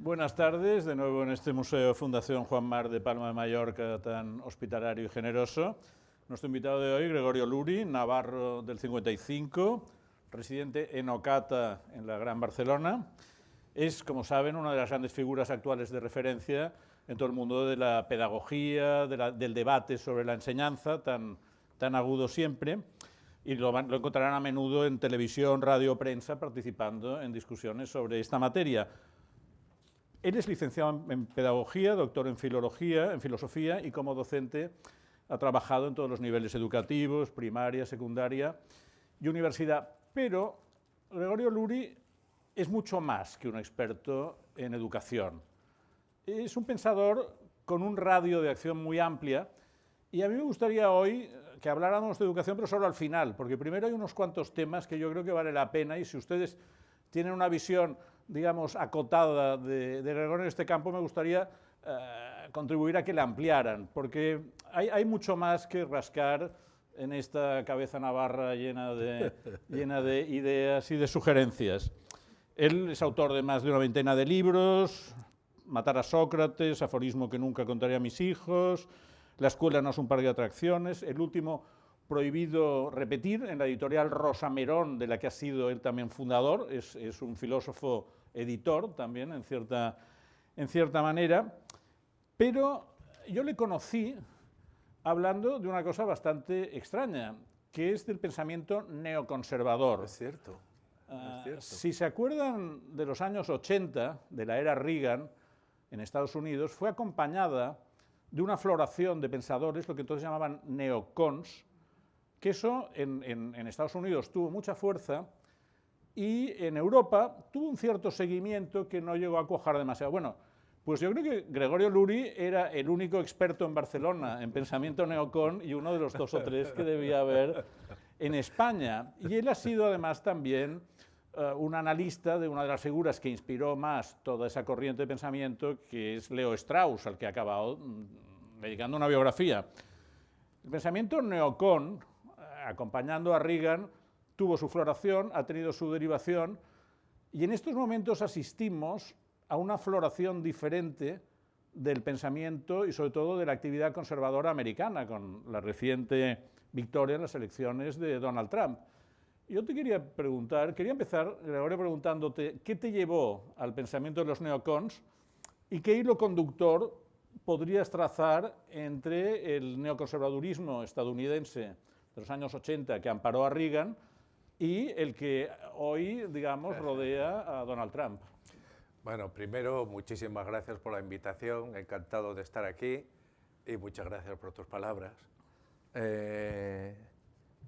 Buenas tardes, de nuevo en este Museo Fundación Juan Mar de Palma de Mallorca, tan hospitalario y generoso. Nuestro invitado de hoy, Gregorio Luri, navarro del 55, residente en Ocata, en la Gran Barcelona. Es, como saben, una de las grandes figuras actuales de referencia en todo el mundo de la pedagogía, del debate sobre la enseñanza, tan agudo siempre, y lo encontrarán a menudo en televisión, radio, prensa, participando en discusiones sobre esta materia. Él es licenciado en Pedagogía, doctor en Filosofía, y como docente ha trabajado en todos los niveles educativos, primaria, secundaria y universidad. Pero Gregorio Luri es mucho más que un experto en educación. Es un pensador con un radio de acción muy amplia, y a mí me gustaría hoy que habláramos de educación, pero solo al final, porque primero hay unos cuantos temas que yo creo que vale la pena, y si ustedes tienen una visión, digamos, acotada de Gregorio en este campo, me gustaría contribuir a que la ampliaran, porque hay mucho más que rascar en esta cabeza navarra llena de ideas y de sugerencias. Él es autor de más de una veintena de libros: Matar a Sócrates, Aforismo que nunca contaré a mis hijos, La escuela no es un parque de atracciones, el último, Prohibido repetir, en la editorial Rosa Merón, de la que ha sido él también fundador. Es un filósofo editor también, en cierta manera. Pero yo le conocí hablando de una cosa bastante extraña, que es del pensamiento neoconservador. Es cierto. Si se acuerdan de los años 80, de la era Reagan en Estados Unidos, fue acompañada de una floración de pensadores, lo que entonces llamaban neocons, que eso en Estados Unidos tuvo mucha fuerza, y en Europa tuvo un cierto seguimiento que no llegó a cuajar demasiado. Bueno, pues yo creo que Gregorio Luri era el único experto en Barcelona en pensamiento neocon, y uno de los 2 o 3 que debía haber en España. Y él ha sido además también un analista de una de las figuras que inspiró más toda esa corriente de pensamiento, que es Leo Strauss, al que ha acabado dedicando una biografía. El pensamiento neocon, acompañando a Reagan, tuvo su floración, ha tenido su derivación, y en estos momentos asistimos a una floración diferente del pensamiento y sobre todo de la actividad conservadora americana, con la reciente victoria en las elecciones de Donald Trump. Yo te quería empezar, Gregorio, preguntándote qué te llevó al pensamiento de los neocons y qué hilo conductor podrías trazar entre el neoconservadurismo estadounidense de los años 80, que amparó a Reagan, y el que hoy, digamos, rodea a Donald Trump. Bueno, primero, muchísimas gracias por la invitación, encantado de estar aquí, y muchas gracias por tus palabras.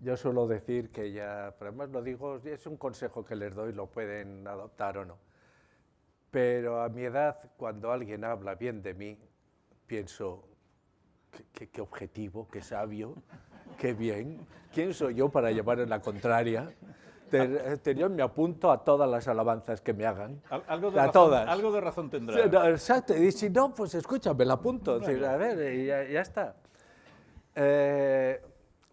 Yo suelo decir que ya, pero además lo digo, es un consejo que les doy, lo pueden adoptar o no. Pero a mi edad, cuando alguien habla bien de mí, pienso, qué objetivo, qué sabio, qué bien. ¿Quién soy yo para llevar en la contraria? Yo me apunto a todas las alabanzas que me hagan. Algo de razón tendrá. Sí, no, exacto, y si no, pues escucha, me la apunto. Bueno. A ver, y ya está.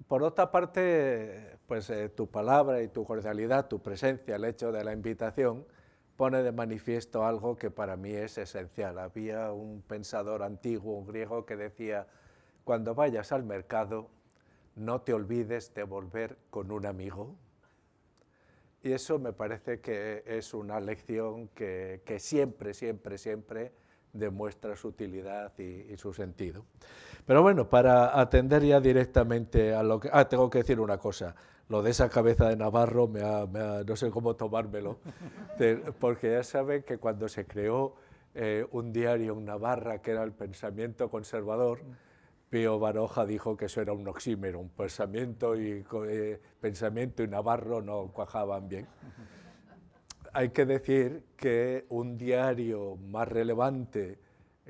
Por otra parte, pues tu palabra y tu cordialidad, tu presencia, el hecho de la invitación, pone de manifiesto algo que para mí es esencial. Había un pensador antiguo, un griego, que decía: cuando vayas al mercado, no te olvides de volver con un amigo. Y eso me parece que es una lección que siempre, siempre, siempre demuestra su utilidad y su sentido. Pero bueno, para atender ya directamente a lo que... tengo que decir una cosa. Lo de esa cabeza de navarro, no sé cómo tomármelo, porque ya saben que cuando se creó un diario en Navarra, que era El Pensamiento Conservador, Pío Baroja dijo que eso era un oxímoron, pensamiento y navarro no cuajaban bien. Hay que decir que un diario más relevante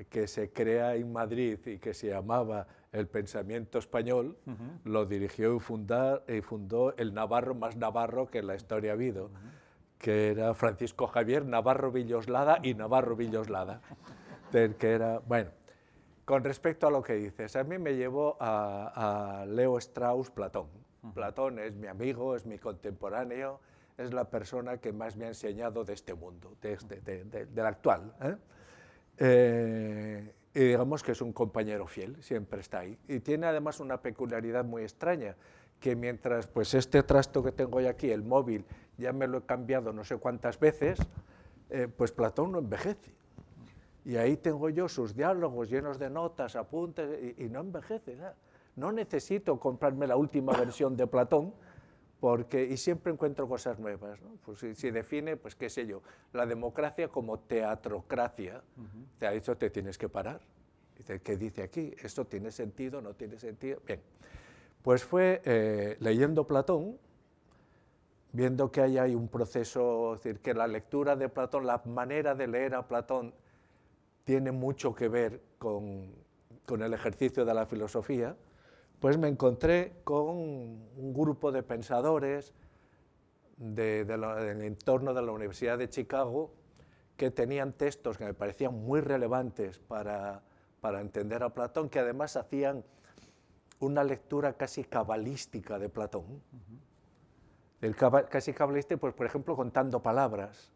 que se crea en Madrid y que se llamaba El Pensamiento Español, lo dirigió y fundó el navarro más navarro que en la historia ha habido, que era Francisco Javier Navarro Villoslada y Navarro Villoslada, que era, bueno. Con respecto a lo que dices, a mí me llevó a Leo Strauss Platón. Platón es mi amigo, es mi contemporáneo, es la persona que más me ha enseñado de este mundo, del actual. Y digamos que es un compañero fiel, siempre está ahí. Y tiene además una peculiaridad muy extraña, que mientras pues este trasto que tengo hoy aquí, el móvil, ya me lo he cambiado no sé cuántas veces, pues Platón no envejece. Y ahí tengo yo sus diálogos llenos de notas, apuntes, y no envejece. No necesito comprarme la última versión de Platón, y siempre encuentro cosas nuevas, ¿no? Pues si define, pues qué sé yo, la democracia como teatrocracia, te ha dicho te tienes que parar. Dice, ¿qué dice aquí? ¿Esto tiene sentido? ¿No tiene sentido? Bien, pues fue leyendo Platón, viendo que hay un proceso, es decir, que la lectura de Platón, la manera de leer a Platón tiene mucho que ver con el ejercicio de la filosofía, pues me encontré con un grupo de pensadores del entorno de la Universidad de Chicago que tenían textos que me parecían muy relevantes para entender a Platón, que además hacían una lectura casi cabalística de Platón. Casi cabalística, pues, por ejemplo, contando palabras.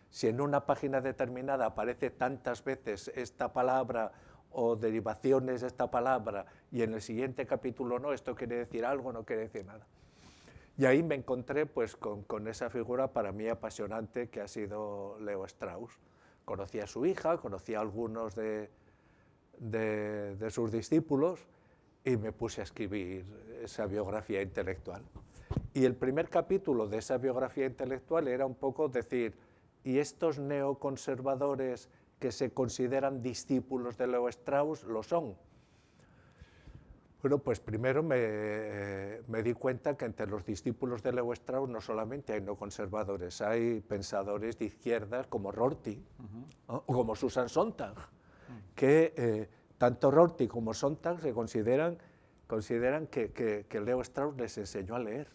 Si en una página determinada aparece tantas veces esta palabra o derivaciones de esta palabra y en el siguiente capítulo no, esto quiere decir algo, no quiere decir nada. Y ahí me encontré pues, con esa figura para mí apasionante que ha sido Leo Strauss. Conocí a su hija, conocí a algunos de sus discípulos y me puse a escribir esa biografía intelectual. Y el primer capítulo de esa biografía intelectual era un poco decir, ¿y estos neoconservadores que se consideran discípulos de Leo Strauss lo son? Bueno, pues primero me di cuenta que entre los discípulos de Leo Strauss no solamente hay neoconservadores, hay pensadores de izquierdas como Rorty, o como Susan Sontag, que tanto Rorty como Sontag se consideran que Leo Strauss les enseñó a leer.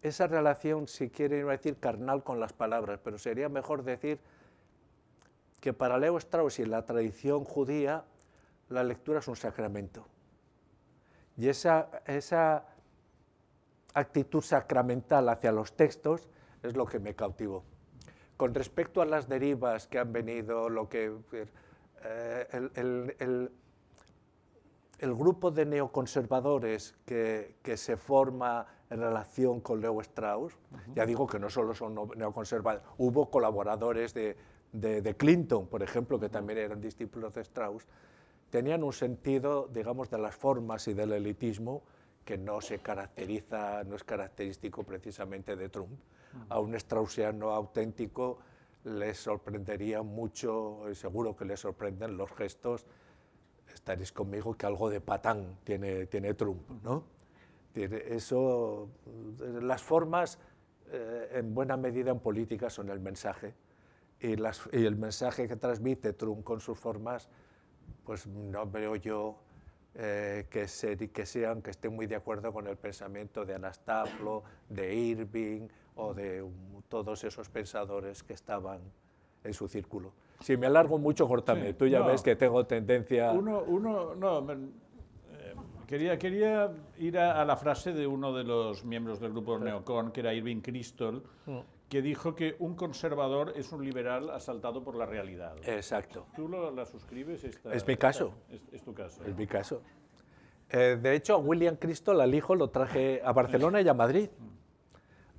Esa relación, si quiere, iba a decir carnal con las palabras, pero sería mejor decir que para Leo Strauss y la tradición judía la lectura es un sacramento. Y esa actitud sacramental hacia los textos es lo que me cautivó. Con respecto a las derivas que han venido, el grupo de neoconservadores que se forma en relación con Leo Strauss, ya digo que no solo son neoconservadores, hubo colaboradores de Clinton, por ejemplo, que también eran discípulos de Strauss, tenían un sentido, digamos, de las formas y del elitismo que no es característico precisamente de Trump. A un straussiano auténtico les sorprendería mucho, y seguro que les sorprenden los gestos, estaréis conmigo, que algo de patán tiene Trump, ¿no? Eso, las formas, en buena medida en política, son el mensaje, y el mensaje que transmite Trump con sus formas, pues no veo yo que estén muy de acuerdo con el pensamiento de Anastasio, de Irving o de todos esos pensadores que estaban en su círculo. Si me alargo mucho, córtame. Sí, tú ya ves que tengo tendencia... Quería ir a la frase de uno de los miembros del grupo Neocon, que era Irving Kristol, que dijo que un conservador es un liberal asaltado por la realidad. Exacto. ¿Tú la suscribes? Es mi caso. Es tu caso. Es mi caso. De hecho, a William Kristol, al hijo, lo traje a Barcelona y a Madrid.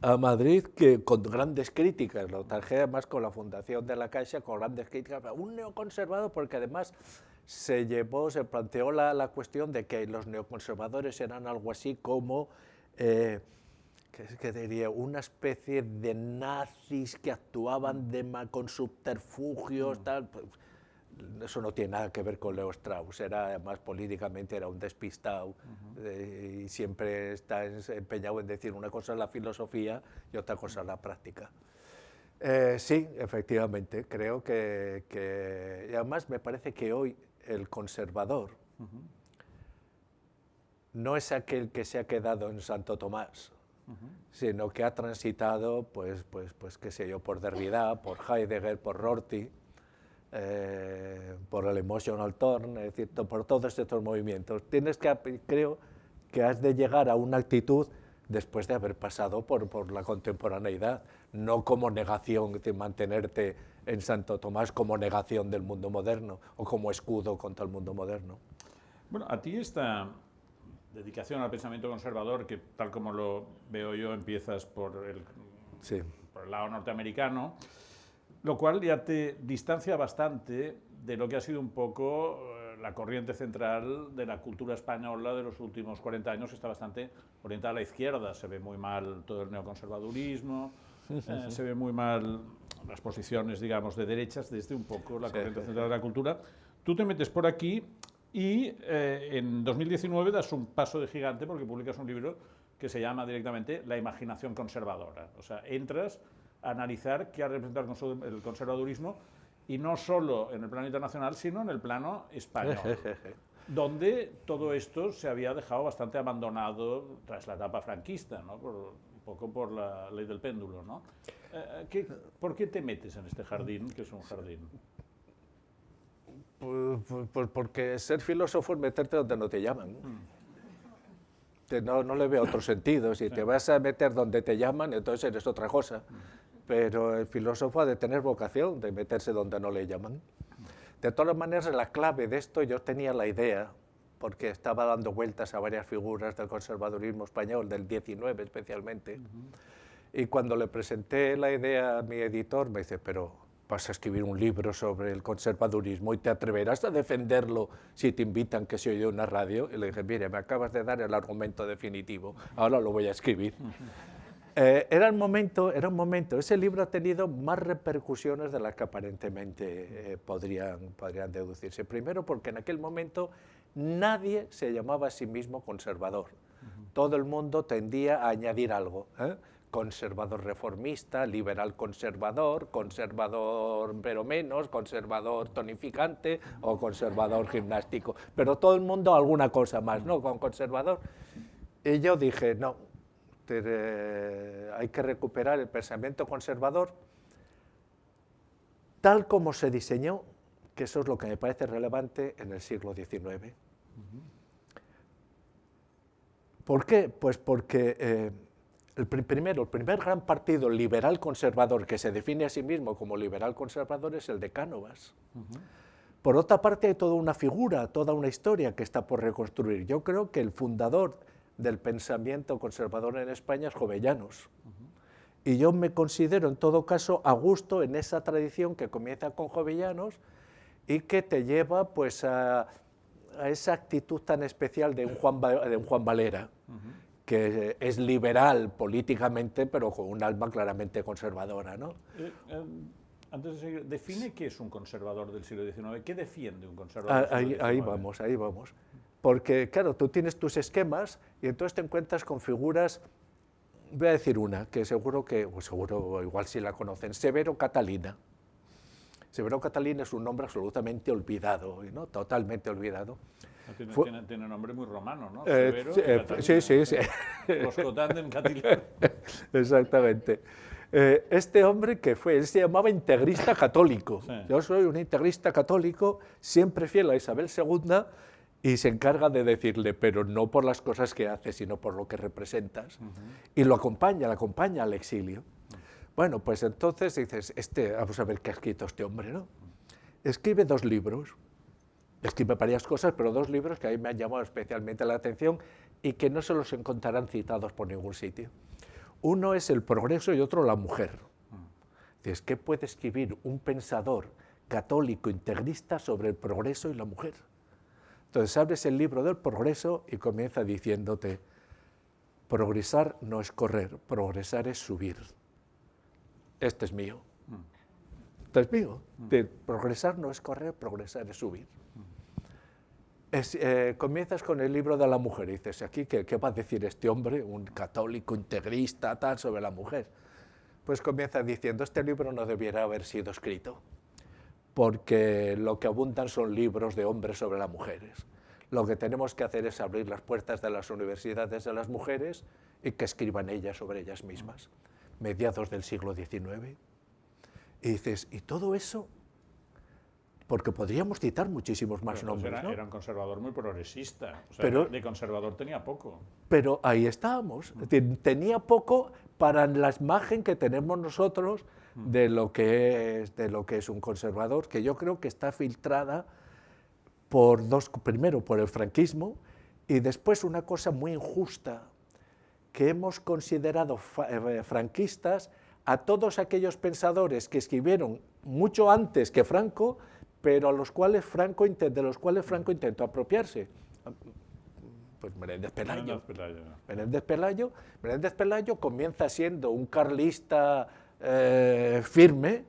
A Madrid, que con grandes críticas, lo traje además con la fundación de la Caixa, con grandes críticas, un neoconservador, porque además se planteó la cuestión de que los neoconservadores eran algo así como, ¿qué diría?, una especie de nazis que actuaban con subterfugios, tal. Eso no tiene nada que ver con Leo Strauss, además políticamente era un despistado y siempre está empeñado en decir una cosa es la filosofía y otra cosa es la práctica. Sí, efectivamente, creo que y además me parece que hoy el conservador no es aquel que se ha quedado en Santo Tomás, sino que ha transitado, pues qué sé yo, por Derrida, por Heidegger, por Rorty, por el emotional turn, es decir, por todos estos movimientos. Creo que has de llegar a una actitud después de haber pasado por la contemporaneidad, no como negación de mantenerte en Santo Tomás, como negación del mundo moderno o como escudo contra el mundo moderno. Bueno, a ti esta dedicación al pensamiento conservador, que tal como lo veo yo, empiezas por el lado norteamericano, lo cual ya te distancia bastante de lo que ha sido un poco la corriente central de la cultura española de los últimos 40 años, que está bastante orientada a la izquierda. Se ve muy mal todo el neoconservadurismo, se ve muy mal las posiciones, digamos, de derechas desde un poco la corriente central de la cultura. Tú te metes por aquí y en 2019 das un paso de gigante porque publicas un libro que se llama directamente La imaginación conservadora. O sea, entras a analizar qué ha representado el conservadurismo, y no solo en el plano internacional, sino en el plano español, donde todo esto se había dejado bastante abandonado tras la etapa franquista, ¿no? Un poco por la ley del péndulo, ¿no? ¿Por qué te metes en este jardín, que es un jardín? Pues porque ser filósofo es meterte donde no te llaman. No le veo otro sentido. Si te vas a meter donde te llaman, entonces eres otra cosa. Pero el filósofo ha de tener vocación de meterse donde no le llaman. De todas maneras, la clave de esto, yo tenía la idea, porque estaba dando vueltas a varias figuras del conservadurismo español, del 19 especialmente, y cuando le presenté la idea a mi editor, me dice, pero vas a escribir un libro sobre el conservadurismo y te atreverás a defenderlo si te invitan que se oye una radio. Y le dije, mire, me acabas de dar el argumento definitivo, ahora lo voy a escribir. Era un momento, ese libro ha tenido más repercusiones de las que aparentemente podrían deducirse. Primero porque en aquel momento nadie se llamaba a sí mismo conservador. Todo el mundo tendía a añadir algo, conservador reformista, liberal conservador, conservador pero menos, conservador tonificante o conservador gimnástico. Pero todo el mundo alguna cosa más, ¿no? Con conservador. Y yo dije, no. Hay que recuperar el pensamiento conservador tal como se diseñó, que eso es lo que me parece relevante en el siglo XIX. ¿Por qué? Pues porque el primer gran partido liberal conservador que se define a sí mismo como liberal conservador es el de Cánovas. Por otra parte, hay toda una figura, toda una historia que está por reconstruir. Yo creo que el fundador del pensamiento conservador en España es Jovellanos. Y yo me considero, en todo caso, a gusto en esa tradición que comienza con Jovellanos y que te lleva pues, a esa actitud tan especial de un Juan Valera, que es liberal políticamente, pero con un alma claramente conservadora, ¿no? Antes de seguir, define qué es un conservador del siglo XIX. ¿Qué defiende un conservador del siglo XIX? Ahí vamos. Porque, claro, tú tienes tus esquemas y entonces te encuentras con figuras, voy a decir una, que seguro, igual si la conocen, Severo Catalina. Severo Catalina es un nombre absolutamente olvidado, ¿no? Totalmente olvidado. Tiene nombre muy romano, ¿no? Severo sí. Coscotandem Catilina. Exactamente. Este hombre él se llamaba integrista católico. Sí. Yo soy un integrista católico, siempre fiel a Isabel II, y se encarga de decirle, pero no por las cosas que haces, sino por lo que representas. Y la acompaña al exilio. Bueno, pues entonces dices, vamos a ver qué ha escrito este hombre, ¿no? Escribe 2 libros, escribe varias cosas, pero 2 libros que a mí me han llamado especialmente la atención y que no se los encontrarán citados por ningún sitio. Uno es El progreso y otro La mujer. Dices, ¿qué puede escribir un pensador católico integrista sobre el progreso y la mujer? Entonces abres el libro del progreso y comienza diciéndote, progresar no es correr, progresar es subir. Este es mío. Este es mío. Progresar no es correr, progresar es subir. Comienzas con el libro de la mujer y dices, aquí, ¿qué va a decir este hombre, un católico integrista, tal, sobre la mujer? Pues comienza diciendo, este libro no debiera haber sido escrito, porque lo que abundan son libros de hombres sobre las mujeres. Lo que tenemos que hacer es abrir las puertas de las universidades a las mujeres y que escriban ellas sobre ellas mismas. Mediados del siglo XIX. Y dices, ¿y todo eso? porque podríamos citar muchísimos más Pero, pues, nombres, ¿no? era un conservador muy progresista, o sea, Pero- de conservador tenía poco. Pero ahí estábamos. Es decir, tenía poco para la imagen que tenemos nosotros de lo que es un conservador, que yo creo que está filtrada por primero por el franquismo y después una cosa muy injusta, que hemos considerado franquistas a todos aquellos pensadores que escribieron mucho antes que Franco, pero de los cuales Franco intentó apropiarse. Pues Menéndez Pelayo. Menéndez Pelayo comienza siendo un carlista firme,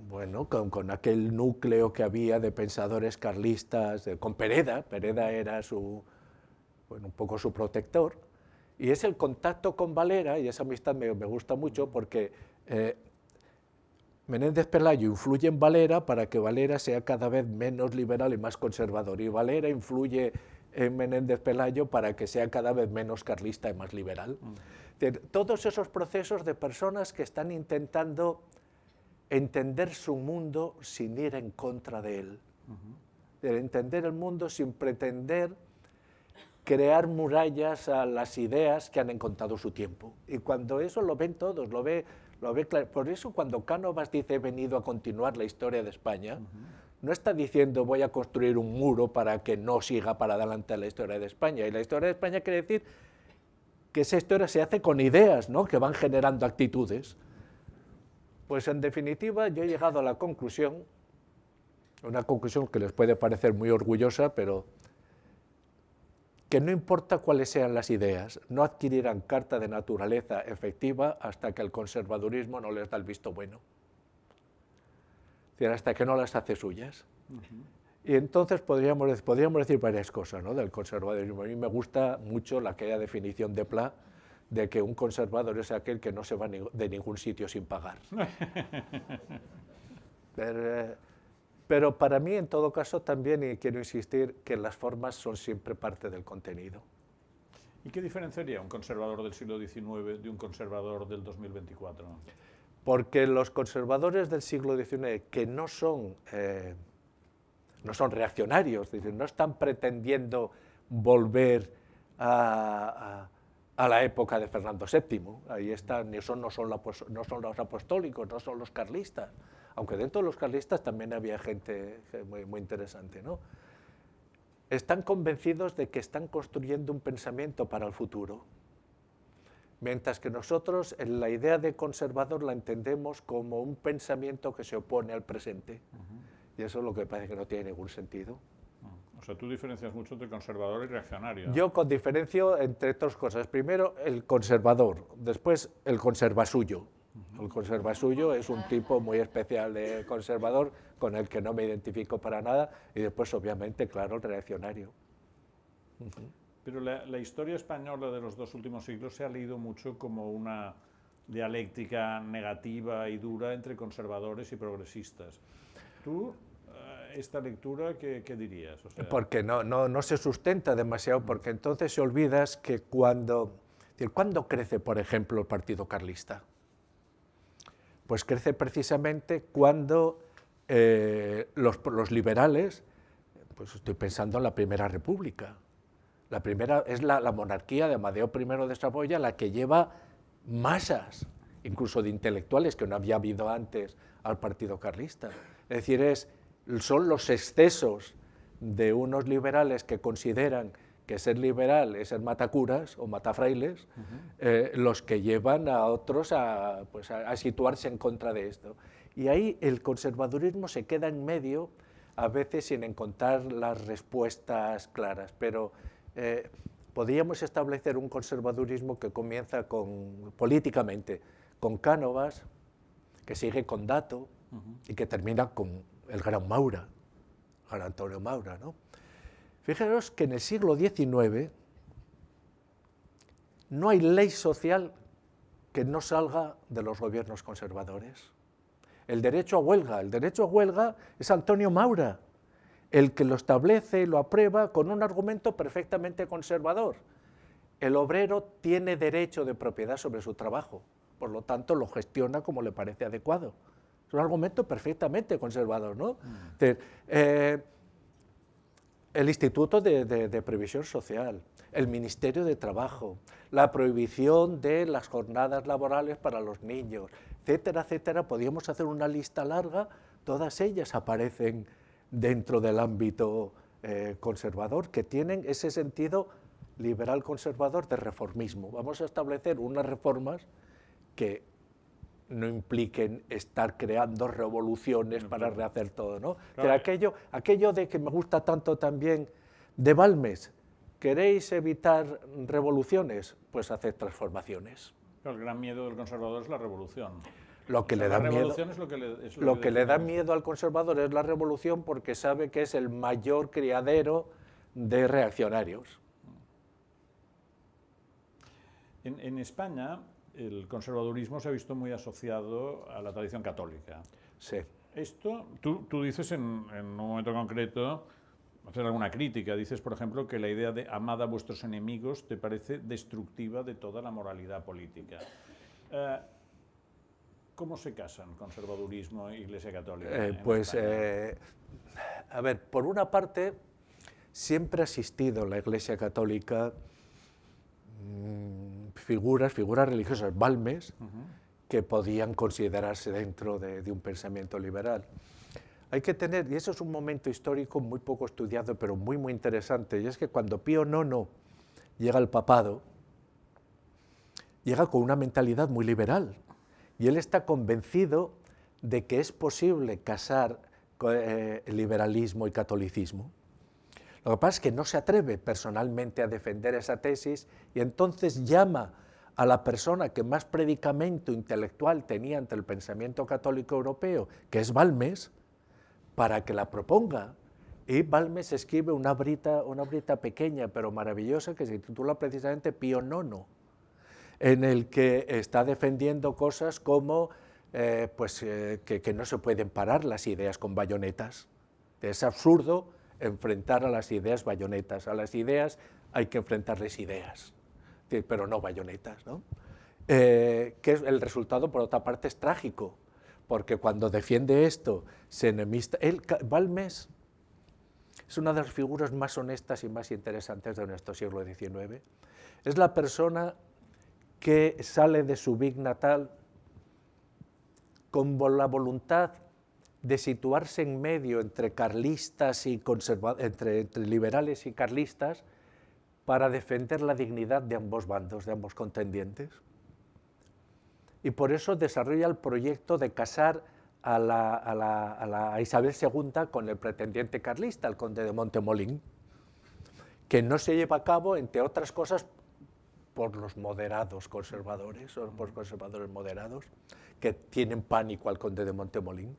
bueno, con aquel núcleo que había de pensadores carlistas, con Pereda. Pereda era un poco su protector, y es el contacto con Valera, y esa amistad me gusta mucho porque Menéndez Pelayo influye en Valera para que Valera sea cada vez menos liberal y más conservador, y Valera influye en Menéndez Pelayo para que sea cada vez menos carlista y más liberal. Todos esos procesos de personas que están intentando entender su mundo sin ir en contra de él, entender el mundo sin pretender crear murallas a las ideas que han encontrado su tiempo. Y cuando eso lo ven todos, lo ve claro. Por eso cuando Cánovas dice he venido a continuar la historia de España, no está diciendo voy a construir un muro para que no siga para adelante la historia de España. Y la historia de España quiere decir que esa historia se hace con ideas, ¿no?, que van generando actitudes. Pues en definitiva yo he llegado a la conclusión, una conclusión que les puede parecer muy orgullosa, pero que no importa cuáles sean las ideas, no adquirirán carta de naturaleza efectiva hasta que el conservadurismo no les da el visto bueno. Es decir, hasta que no las hace suyas. Y entonces podríamos decir varias cosas, ¿no?, del conservadurismo. A mí me gusta mucho aquella definición de Pla de que un conservador es aquel que no se va de ningún sitio sin pagar. Pero para mí, en todo caso, también, y quiero insistir, que las formas son siempre parte del contenido. ¿Y qué diferenciaría un conservador del siglo XIX de un conservador del 2024? Porque los conservadores del siglo XIX, que no son reaccionarios, es decir, no están pretendiendo volver a la época de Fernando VII, ahí están, no son los apostólicos, no son los carlistas, aunque dentro de los carlistas también había gente muy interesante, ¿no? Están convencidos de que están construyendo un pensamiento para el futuro, mientras que nosotros en la idea de conservador la entendemos como un pensamiento que se opone al presente, y eso es lo que parece que no tiene ningún sentido. O sea, tú diferencias mucho entre conservador y reaccionario. Yo diferencio entre dos cosas. Primero, el conservador, después el conservasuyo. El conservasuyo es un tipo muy especial de conservador con el que no me identifico para nada, y después, obviamente, claro, el reaccionario. Pero la historia española de los dos últimos siglos se ha leído mucho como una dialéctica negativa y dura entre conservadores y progresistas. ¿Tú, esta lectura, qué dirías? O sea, porque no se sustenta demasiado, porque entonces se olvidas que ¿cuándo crece, por ejemplo, el Partido Carlista? Pues crece precisamente cuando los liberales, pues estoy pensando en la Primera República. La primera es la monarquía de Amadeo I de Saboya, la que lleva masas, incluso de intelectuales, que no había habido antes al Partido Carlista. Es decir, son los excesos de unos liberales que consideran que ser liberal es ser matacuras o matafrailes, los que llevan a otros a situarse en contra de esto. Y ahí el conservadurismo se queda en medio, a veces sin encontrar las respuestas claras, pero podríamos establecer un conservadurismo que comienza políticamente con Cánovas, que sigue con Dato y que termina con el gran Maura, Juan Antonio Maura, ¿no? Fijaros que en el siglo XIX no hay ley social que no salga de los gobiernos conservadores. El derecho a huelga es Antonio Maura, el que lo establece y lo aprueba con un argumento perfectamente conservador. El obrero tiene derecho de propiedad sobre su trabajo, por lo tanto lo gestiona como le parece adecuado. Es un argumento perfectamente conservador, ¿no? El Instituto de Previsión Social, el Ministerio de Trabajo, la prohibición de las jornadas laborales para los niños, etcétera, etcétera. Podríamos hacer una lista larga, todas ellas aparecen dentro del ámbito conservador, que tienen ese sentido liberal conservador de reformismo. Vamos a establecer unas reformas que no impliquen estar creando revoluciones para rehacer todo, ¿no? Claro. Pero aquello de que me gusta tanto también de Balmes, ¿queréis evitar revoluciones? Pues haced transformaciones. El gran miedo del conservador es la revolución. Lo que le da miedo al conservador es la revolución, porque sabe que es el mayor criadero de reaccionarios. En España, el conservadurismo se ha visto muy asociado a la tradición católica. Sí. Esto, tú dices en un momento concreto, hacer alguna crítica, dices, por ejemplo, que la idea de amad a vuestros enemigos te parece destructiva de toda la moralidad política. ¿Cómo se casan conservadurismo e Iglesia Católica? A ver, por una parte, siempre ha existido en la Iglesia Católica figuras religiosas, Balmes, que podían considerarse dentro de un pensamiento liberal. Hay que tener, y eso es un momento histórico muy poco estudiado, pero muy, muy interesante, y es que cuando Pío IX llega al papado, llega con una mentalidad muy liberal, y él está convencido de que es posible casar liberalismo y catolicismo. Lo que pasa es que no se atreve personalmente a defender esa tesis, y entonces llama a la persona que más predicamento intelectual tenía ante el pensamiento católico europeo, que es Balmes, para que la proponga. Y Balmes escribe una brita pequeña pero maravillosa que se titula precisamente Pío IX, en el que está defendiendo cosas como que no se pueden parar las ideas con bayonetas. Es absurdo enfrentar a las ideas bayonetas. A las ideas hay que enfrentarles ideas, pero no bayonetas, ¿no? Que el resultado, por otra parte, es trágico, porque cuando defiende esto, se enemista. Balmes es una de las figuras más honestas y más interesantes de nuestro siglo XIX. Es la persona que sale de su Vic natal con la voluntad de situarse en medio entre carlistas y entre liberales y carlistas, para defender la dignidad de ambos bandos, de ambos contendientes. Y por eso desarrolla el proyecto de casar a Isabel II con el pretendiente carlista, el conde de Montemolín, que no se lleva a cabo, entre otras cosas, por los moderados conservadores, o por conservadores moderados, que tienen pánico al conde de Montemolín.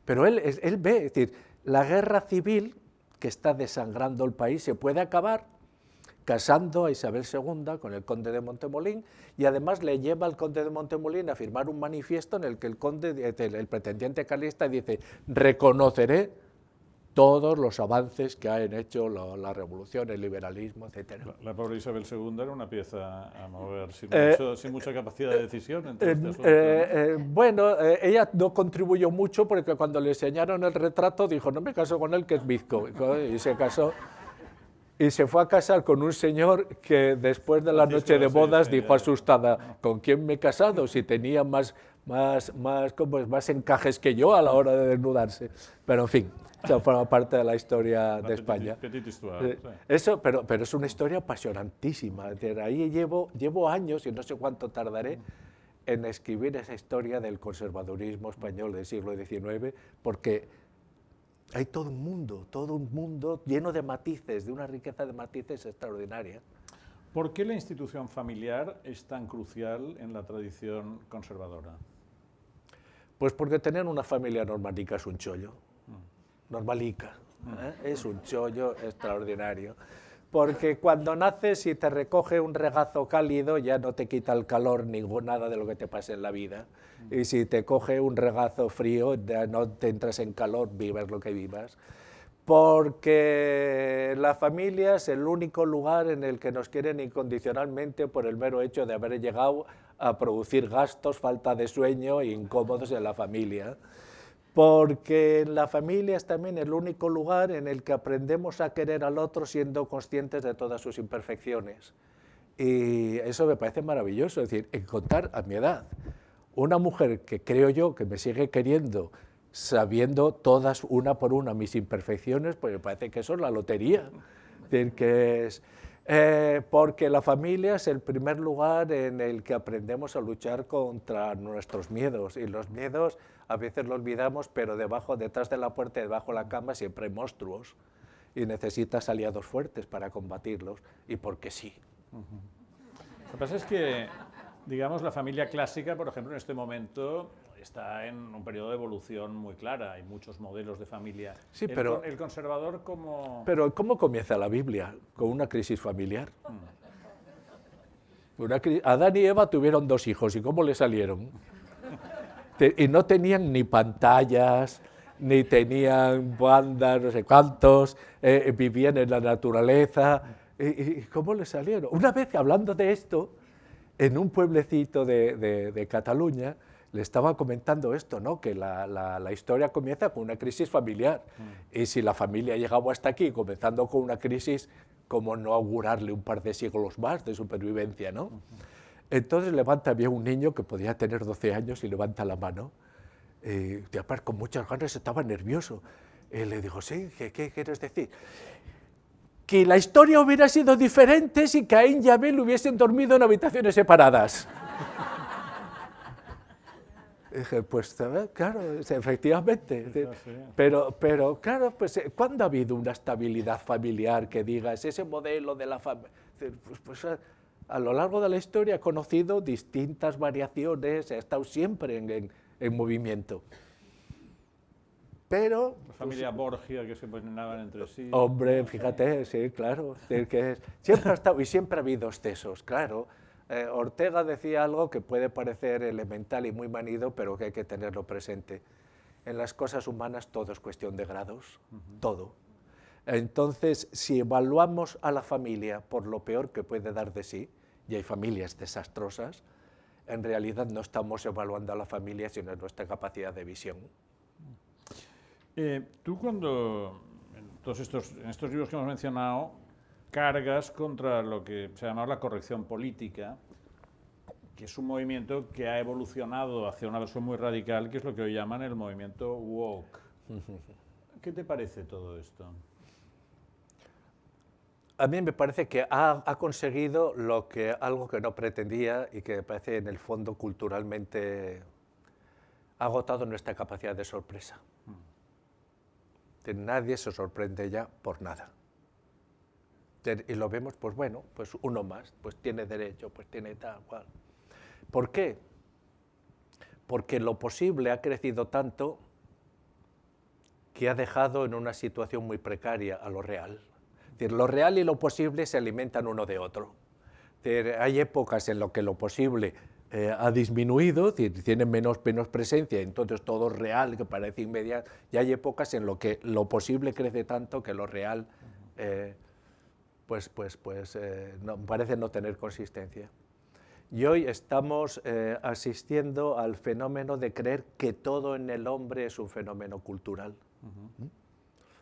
Pero él ve, es decir, la guerra civil que está desangrando el país se puede acabar casando a Isabel II con el conde de Montemolín, y además le lleva al conde de Montemolín a firmar un manifiesto en el que el pretendiente carlista dice: reconoceré todos los avances que han hecho la revolución, el liberalismo, etc. La pobre Isabel II era una pieza a mover, sin mucha capacidad de decisión en todo este asunto. Bueno, ella no contribuyó mucho, porque cuando le enseñaron el retrato dijo: no me caso con él, que es bizco, y se casó. Y se fue a casar con un señor que después de la noche de bodas dijo asustada: ¿con quién me he casado? Si tenía más encajes que yo a la hora de desnudarse. Pero en fin, eso forma parte de la historia de España. Eso, pero es una historia apasionantísima. Ahí llevo años, y no sé cuánto tardaré en escribir esa historia del conservadurismo español del siglo XIX, porque hay todo un mundo lleno de matices, de una riqueza de matices extraordinaria. ¿Por qué la institución familiar es tan crucial en la tradición conservadora? Pues porque tener una familia normalica es un chollo, normalica, es un chollo extraordinario. Porque cuando naces y te recoge un regazo cálido, ya no te quita el calor nada de lo que te pase en la vida. Y si te coge un regazo frío, ya no te entras en calor, vivas lo que vivas. Porque la familia es el único lugar en el que nos quieren incondicionalmente por el mero hecho de haber llegado a producir gastos, falta de sueño e incómodos en la familia. porque la familia es también el único lugar en el que aprendemos a querer al otro siendo conscientes de todas sus imperfecciones. Y eso me parece maravilloso, es decir, encontrar a mi edad una mujer que creo yo que me sigue queriendo, sabiendo todas una por una mis imperfecciones, pues me parece que eso es la lotería. Es decir, que es, porque la familia es el primer lugar en el que aprendemos a luchar contra nuestros miedos, y los miedos a veces los olvidamos, pero detrás de la puerta, debajo de la cama, siempre hay monstruos, y necesitas aliados fuertes para combatirlos, y porque sí. Lo que pasa es que, digamos, la familia clásica, por ejemplo, en este momento está en un periodo de evolución muy clara. Hay muchos modelos de familia. Sí, pero el conservador, ¿cómo...? Pero ¿cómo comienza la Biblia? Con una crisis familiar. Adán y Eva tuvieron 2 hijos, ¿y cómo le salieron? Y no tenían ni pantallas, ni tenían bandas, no sé cuántos, vivían en la naturaleza. ¿Y cómo le salieron? Una vez, hablando de esto, en un pueblecito de Cataluña, le estaba comentando esto, ¿no? Que la historia comienza con una crisis familiar. Y si la familia ha llegado hasta aquí, comenzando con una crisis, ¿cómo no augurarle un par de siglos más de supervivencia, ¿no? Entonces levanta bien un niño que podía tener 12 años y levanta la mano. Aparte, con muchas ganas, estaba nervioso. Le digo, sí, ¿qué quieres decir? Que la historia hubiera sido diferente si Caín y Abel hubiesen dormido en habitaciones separadas. Dije, pues claro, efectivamente. Pero claro, pues ¿cuándo ha habido una estabilidad familiar que digas ese modelo de la familia? Pues a lo largo de la historia he conocido distintas variaciones, he estado siempre en movimiento. Pero... La familia Borgia, que se ponenaban entre sí. Hombre, fíjate, sí, claro. Siempre ha estado y siempre ha habido excesos, claro. Ortega decía algo que puede parecer elemental y muy manido, pero que hay que tenerlo presente. En las cosas humanas todo es cuestión de grados, todo. Entonces, si evaluamos a la familia por lo peor que puede dar de sí, y hay familias desastrosas, en realidad no estamos evaluando a la familia, sino nuestra capacidad de visión. Tú cuando, en estos libros que hemos mencionado, cargas contra lo que se llama la corrección política, que es un movimiento que ha evolucionado hacia una versión muy radical, que es lo que hoy llaman el movimiento woke. ¿Qué te parece todo esto? A mí me parece que ha conseguido algo que no pretendía y que me parece en el fondo culturalmente ha agotado nuestra capacidad de sorpresa. Nadie se sorprende ya por nada. Y lo vemos, pues bueno, pues uno más, pues tiene derecho, pues tiene tal cual. ¿Por qué? Porque lo posible ha crecido tanto que ha dejado en una situación muy precaria a lo real. Es decir, lo real y lo posible se alimentan uno de otro. Es decir, hay épocas en las que lo posible ha disminuido, es decir, tiene menos presencia, entonces todo es real, que parece inmediato, y hay épocas en las que lo posible crece tanto que lo real parece no tener consistencia. Y hoy estamos asistiendo al fenómeno de creer que todo en el hombre es un fenómeno cultural.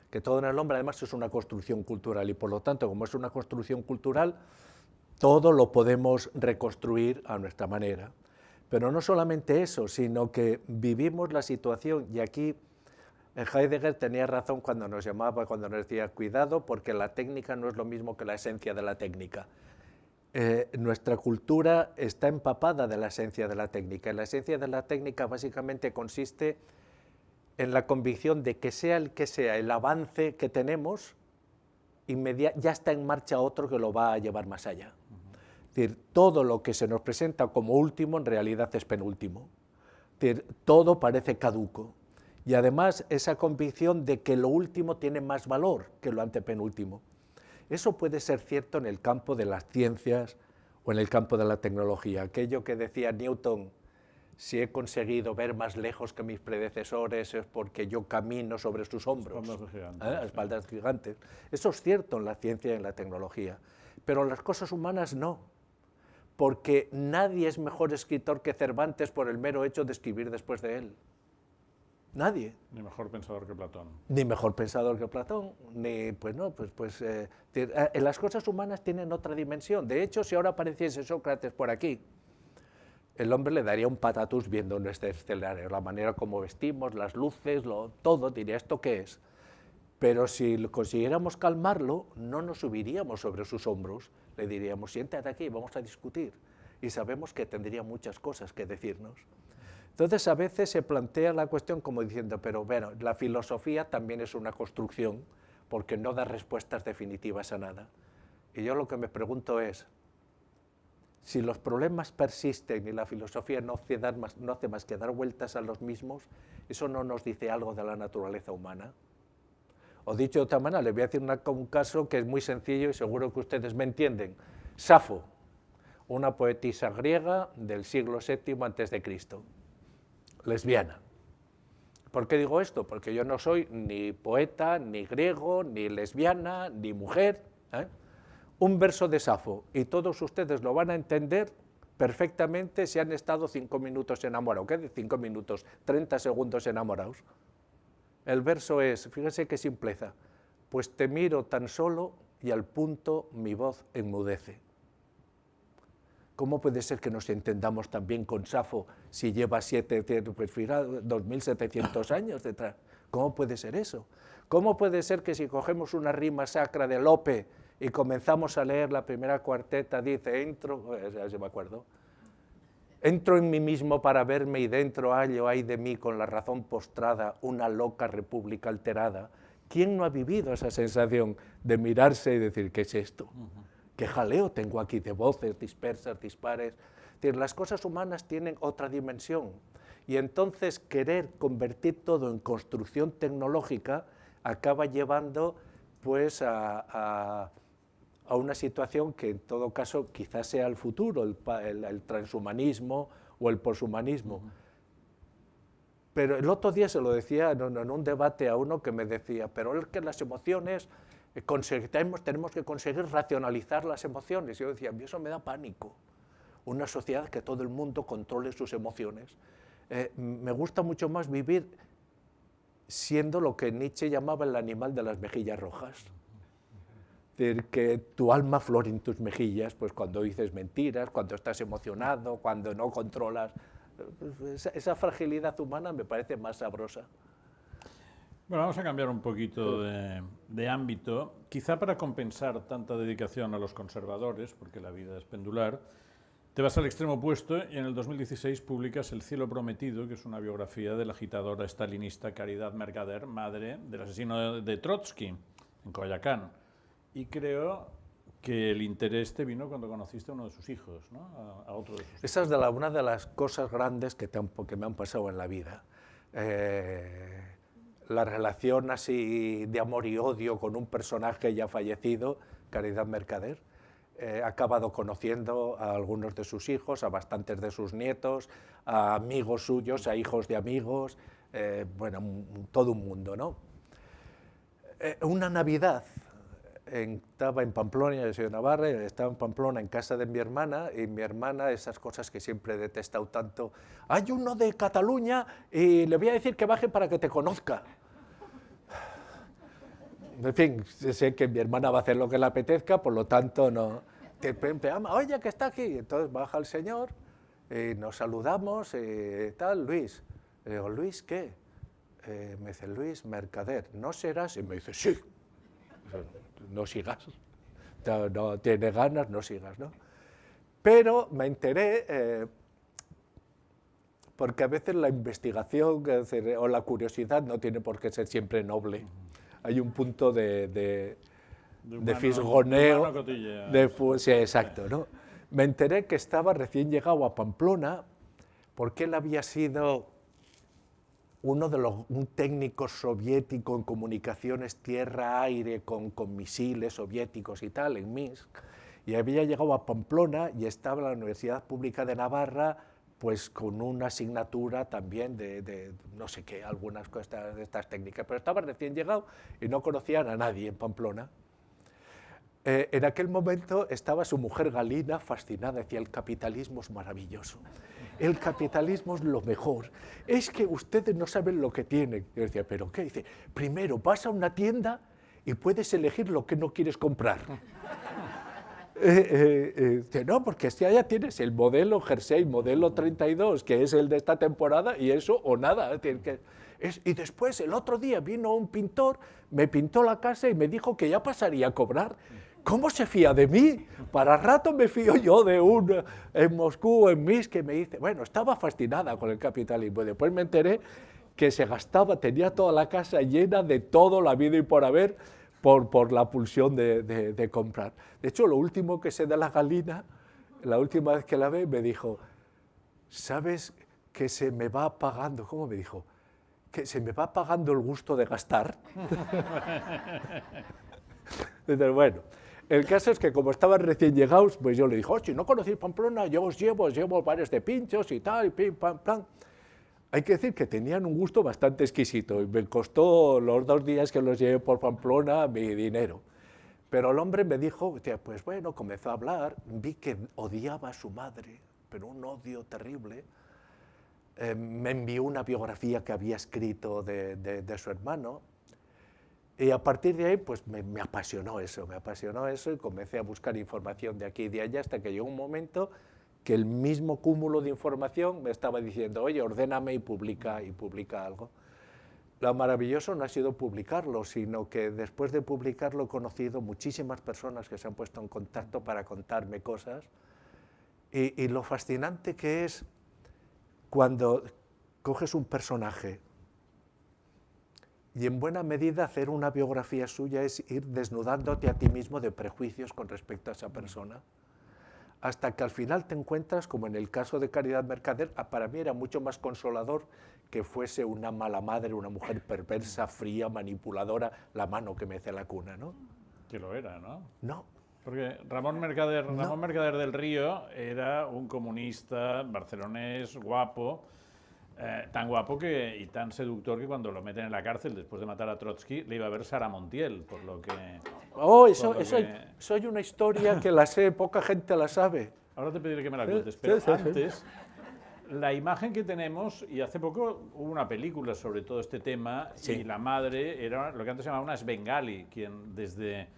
Que todo en el hombre además es una construcción cultural y por lo tanto, como es una construcción cultural, todo lo podemos reconstruir a nuestra manera. Pero no solamente eso, sino que vivimos la situación, y aquí Heidegger tenía razón cuando nos decía cuidado, porque la técnica no es lo mismo que la esencia de la técnica. Nuestra cultura está empapada de la esencia de la técnica. La esencia de la técnica básicamente consiste en la convicción de que sea el que sea el avance que tenemos, ya está en marcha otro que lo va a llevar más allá. Es decir, todo lo que se nos presenta como último en realidad es penúltimo. Es decir, todo parece caduco. Y además esa convicción de que lo último tiene más valor que lo antepenúltimo. Eso puede ser cierto en el campo de las ciencias o en el campo de la tecnología. Aquello que decía Newton, si he conseguido ver más lejos que mis predecesores es porque yo camino sobre sus hombros, espaldas gigantes. Eso es cierto en la ciencia y en la tecnología, pero en las cosas humanas no, porque nadie es mejor escritor que Cervantes por el mero hecho de escribir después de él. Nadie. Ni mejor pensador que Platón. Ni mejor pensador que Platón, ni, pues no, las cosas humanas tienen otra dimensión. De hecho, si ahora apareciese Sócrates por aquí, el hombre le daría un patatús viendo nuestro escenario, la manera como vestimos, las luces, todo, diría, ¿esto qué es? Pero si consiguiéramos calmarlo, no nos subiríamos sobre sus hombros, le diríamos, siéntate aquí, vamos a discutir. Y sabemos que tendría muchas cosas que decirnos. Entonces, a veces se plantea la cuestión como diciendo, pero bueno, la filosofía también es una construcción, porque no da respuestas definitivas a nada. Y yo lo que me pregunto es, si los problemas persisten y la filosofía no hace más que dar vueltas a los mismos, ¿eso no nos dice algo de la naturaleza humana? O dicho de otra manera, les voy a decir un caso que es muy sencillo y seguro que ustedes me entienden. Safo, una poetisa griega del siglo VII a.C., lesbiana. ¿Por qué digo esto? Porque yo no soy ni poeta, ni griego, ni lesbiana, ni mujer. Un verso de Safo, y todos ustedes lo van a entender perfectamente si han estado 5 minutos enamorados. ¿Qué de 5 minutos? 30 segundos enamorados. El verso es, fíjense qué simpleza, pues te miro tan solo y al punto mi voz enmudece. ¿Cómo puede ser que nos entendamos tan bien con Safo si lleva 2.700 años detrás? ¿Cómo puede ser eso? ¿Cómo puede ser que si cogemos una rima sacra de Lope y comenzamos a leer la primera cuarteta, dice, entro en mí mismo para verme y dentro hallo, ay de mí, con la razón postrada, una loca república alterada? ¿Quién no ha vivido esa sensación de mirarse y decir, ¿qué es esto? ¿Qué jaleo tengo aquí de voces dispersas, dispares? Es decir, las cosas humanas tienen otra dimensión y entonces querer convertir todo en construcción tecnológica acaba llevando pues a una situación que en todo caso quizás sea el futuro, el transhumanismo o el poshumanismo. Pero el otro día se lo decía en un debate a uno que me decía, pero es que las emociones, tenemos que conseguir racionalizar las emociones. Y yo decía, a mí eso me da pánico, una sociedad que todo el mundo controle sus emociones. Me gusta mucho más vivir siendo lo que Nietzsche llamaba el animal de las mejillas rojas. Es decir, que tu alma flore en tus mejillas, pues cuando dices mentiras, cuando estás emocionado, cuando no controlas. Esa fragilidad humana me parece más sabrosa. Bueno, vamos a cambiar un poquito de ámbito, quizá para compensar tanta dedicación a los conservadores, porque la vida es pendular. Te vas al extremo opuesto y en el 2016 publicas El cielo prometido, que es una biografía de la agitadora estalinista Caridad Mercader, madre del asesino de Trotsky, en Coyoacán. Y creo que el interés te vino cuando conociste a uno de sus hijos, ¿no? A otro de sus hijos. Esa es una de las cosas grandes que me han pasado en la vida. La relación así de amor y odio con un personaje ya fallecido, Caridad Mercader. He acabado conociendo a algunos de sus hijos, a bastantes de sus nietos, a amigos suyos, a hijos de amigos, bueno, todo un mundo, ¿no? Una Navidad, estaba en Pamplona, yo soy de Navarra, estaba en Pamplona en casa de mi hermana, y mi hermana, esas cosas que siempre he detestado tanto, hay uno de Cataluña y le voy a decir que baje para que te conozca. En fin, sé que mi hermana va a hacer lo que le apetezca, por lo tanto no. Oye, que está aquí. Entonces baja el señor, y nos saludamos, tal, Luis. Le digo, ¿Luis qué? Me dice, Luis Mercader, ¿no serás? Y me dice, sí. No sigas. No tienes ganas, no sigas, ¿no? Pero me enteré, porque a veces la investigación o la curiosidad no tiene por qué ser siempre noble. Hay un punto de fisgoneo. Sí, exacto, ¿no? Me enteré que estaba recién llegado a Pamplona porque él había sido un técnico soviético en comunicaciones tierra-aire con misiles soviéticos y tal, en Minsk, y había llegado a Pamplona y estaba en la Universidad Pública de Navarra pues con una asignatura también de no sé qué, algunas cosas de estas técnicas, pero estaba recién llegado y no conocían a nadie en Pamplona. En aquel momento estaba su mujer Galina fascinada, decía, el capitalismo es maravilloso, el capitalismo es lo mejor, es que ustedes no saben lo que tienen. Yo decía, ¿pero qué? Dice, primero vas a una tienda y puedes elegir lo que no quieres comprar. Dice, no, porque si allá tienes el modelo Jersey, modelo 32, que es el de esta temporada, y eso o nada. Y después, el otro día, vino un pintor, me pintó la casa y me dijo que ya pasaría a cobrar. ¿Cómo se fía de mí? Para rato me fío yo de un en Moscú, en Minsk, que me dice... Bueno, estaba fascinada con el capitalismo. Después me enteré que se gastaba, tenía toda la casa llena de todo, la vida y por haber, por la pulsión de comprar. De hecho, lo último que sé de la Galina, la última vez que la vi, me dijo, ¿sabes que se me va apagando? ¿Cómo me dijo? Que se me va apagando el gusto de gastar. Entonces, bueno, el caso es que como estaban recién llegados, pues yo le dije, si no conocéis Pamplona, yo os llevo bares de pinchos y tal, y pim, pam, pam. Hay que decir que tenían un gusto bastante exquisito y me costó los 2 días que los llevé por Pamplona mi dinero. Pero el hombre me dijo, pues bueno, comenzó a hablar, vi que odiaba a su madre, pero un odio terrible. Me envió una biografía que había escrito de su hermano y a partir de ahí pues me apasionó eso y comencé a buscar información de aquí y de allá hasta que llegó un momento que el mismo cúmulo de información me estaba diciendo, oye, ordéname y publica algo. Lo maravilloso no ha sido publicarlo, sino que después de publicarlo he conocido muchísimas personas que se han puesto en contacto para contarme cosas y lo fascinante que es cuando coges un personaje y en buena medida hacer una biografía suya es ir desnudándote a ti mismo de prejuicios con respecto a esa persona, hasta que al final te encuentras, como en el caso de Caridad Mercader, para mí era mucho más consolador que fuese una mala madre, una mujer perversa, fría, manipuladora, la mano que mece la cuna, ¿no? Que lo era, ¿no? No. Porque Ramón Mercader del Río era un comunista barcelonés, guapo, tan guapo y tan seductor que cuando lo meten en la cárcel después de matar a Trotsky le iba a ver Sara Montiel, por lo que... Soy una historia que la sé, poca gente la sabe. Ahora te pediré que me la cuentes, pero antes... La imagen que tenemos, y hace poco hubo una película sobre todo este tema, y la madre era lo que antes se llamaba una svengali, quien desde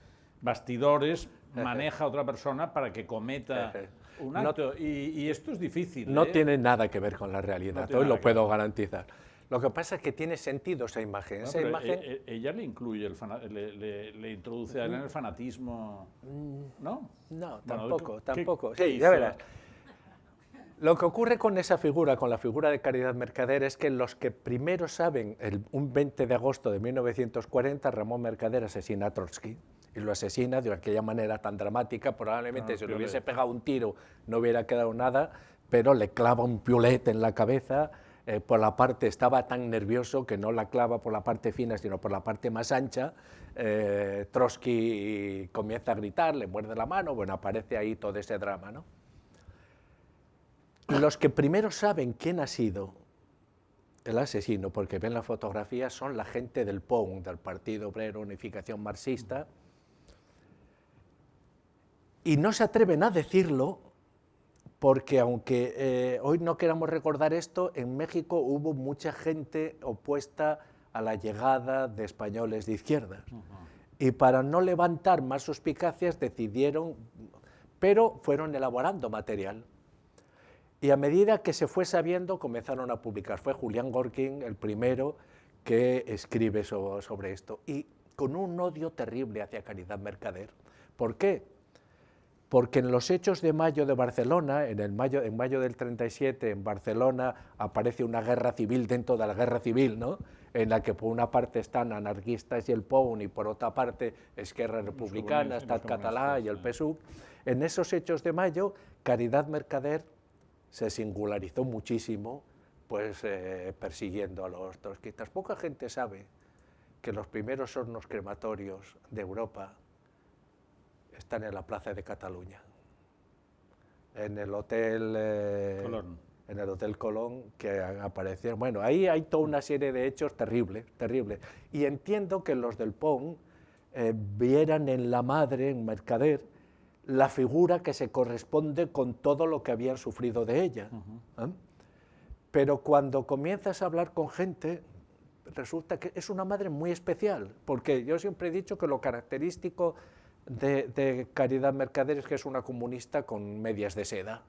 bastidores maneja a otra persona para que cometa un acto. Y esto es difícil. No tiene nada que ver con la realidad, hoy lo puedo garantizar. Lo que pasa es que tiene sentido esa imagen. Ella le incluye, le introduce en el fanatismo, ¿no? No, tampoco. Sí, ya verás. Lo que ocurre con esa figura, con la figura de Caridad Mercader, es que los que primero saben, un 20 de agosto de 1940, Ramón Mercader asesina a Trotsky, y lo asesina de aquella manera tan dramática, probablemente si le hubiese pegado un tiro no hubiera quedado nada, pero le clava un piolet en la cabeza, por la parte, estaba tan nervioso que no la clava por la parte fina, sino por la parte más ancha. Trotsky comienza a gritar, le muerde la mano, bueno, aparece ahí todo ese drama, ¿no? Los que primero saben quién ha sido el asesino, porque ven la fotografía, son la gente del POUM, del Partido Obrero Unificación Marxista, y no se atreven a decirlo porque, aunque hoy no queramos recordar esto, en México hubo mucha gente opuesta a la llegada de españoles de izquierdas. Y para no levantar más suspicacias decidieron, pero fueron elaborando material. Y a medida que se fue sabiendo, comenzaron a publicar. Fue Julián Gorkin el primero que escribe sobre esto, y con un odio terrible hacia Caridad Mercader. ¿Por qué? Porque en los hechos de mayo de Barcelona, en mayo del 37, en Barcelona aparece una guerra civil dentro de la guerra civil, ¿no? En la que por una parte están anarquistas y el POUM, y por otra parte Esquerra Republicana, Estat Català y el PSUV. En esos hechos de mayo, Caridad Mercader se singularizó muchísimo, pues persiguiendo a los trotskistas. Poca gente sabe que los primeros hornos crematorios de Europa están en la Plaza de Cataluña, en el Hotel Colón. En el Hotel Colón, que aparecieron. Bueno, ahí hay toda una serie de hechos terribles, terribles. Y entiendo que los del POUM vieran en la madre, en Mercader, la figura que se corresponde con todo lo que habían sufrido de ella. Pero cuando comienzas a hablar con gente, resulta que es una madre muy especial, porque yo siempre he dicho que lo característico de Caridad Mercader es que es una comunista con medias de seda.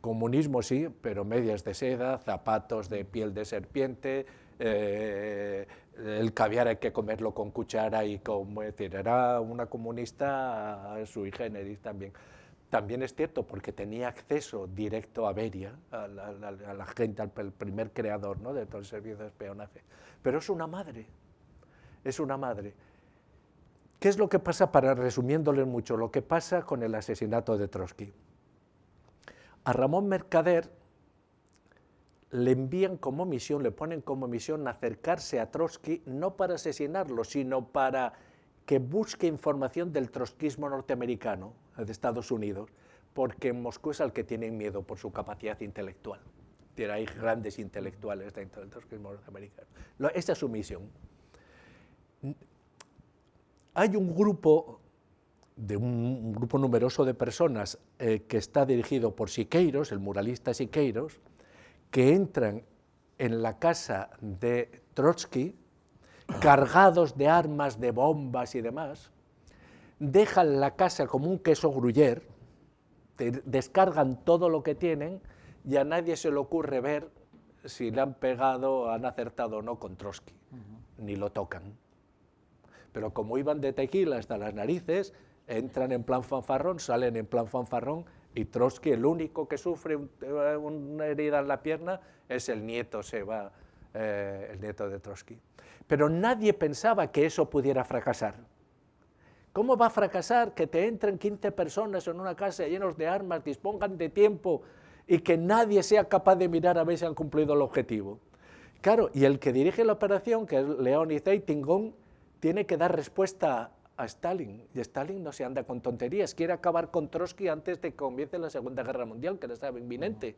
Comunismo sí, pero medias de seda, zapatos de piel de serpiente, el caviar hay que comerlo con cuchara y como decir, era una comunista sui generis también. También es cierto porque tenía acceso directo a Beria, a la gente, al primer creador, ¿no?, de todo el servicio de espionaje. Pero es una madre, es una madre. ¿Qué es lo que pasa, para resumiéndole mucho, lo que pasa con el asesinato de Trotsky? A Ramón Mercader le envían como misión, le ponen como misión acercarse a Trotsky, no para asesinarlo, sino para que busque información del trotskismo norteamericano, de Estados Unidos, porque en Moscú es al que tienen miedo por su capacidad intelectual. Hay grandes intelectuales dentro del trotskismo norteamericano. Esa es su misión. Hay un grupo numeroso de personas que está dirigido por Siqueiros, el muralista Siqueiros, que entran en la casa de Trotsky, cargados de armas, de bombas y demás, dejan la casa como un queso gruyère, descargan todo lo que tienen y a nadie se le ocurre ver si le han pegado, han acertado o no con Trotsky, ni lo tocan. Pero como iban de tequila hasta las narices, entran en plan fanfarrón, salen en plan fanfarrón, y Trotsky, el único que sufre una herida en la pierna, es el nieto, el nieto de Trotsky. Pero nadie pensaba que eso pudiera fracasar. ¿Cómo va a fracasar que te entren 15 personas en una casa llenos de armas, dispongan de tiempo y que nadie sea capaz de mirar a ver si han cumplido el objetivo? Claro, y el que dirige la operación, que es Leonid Eitingon, tiene que dar respuesta a Stalin, y Stalin no se anda con tonterías, quiere acabar con Trotsky antes de que comience la Segunda Guerra Mundial, que era inminente.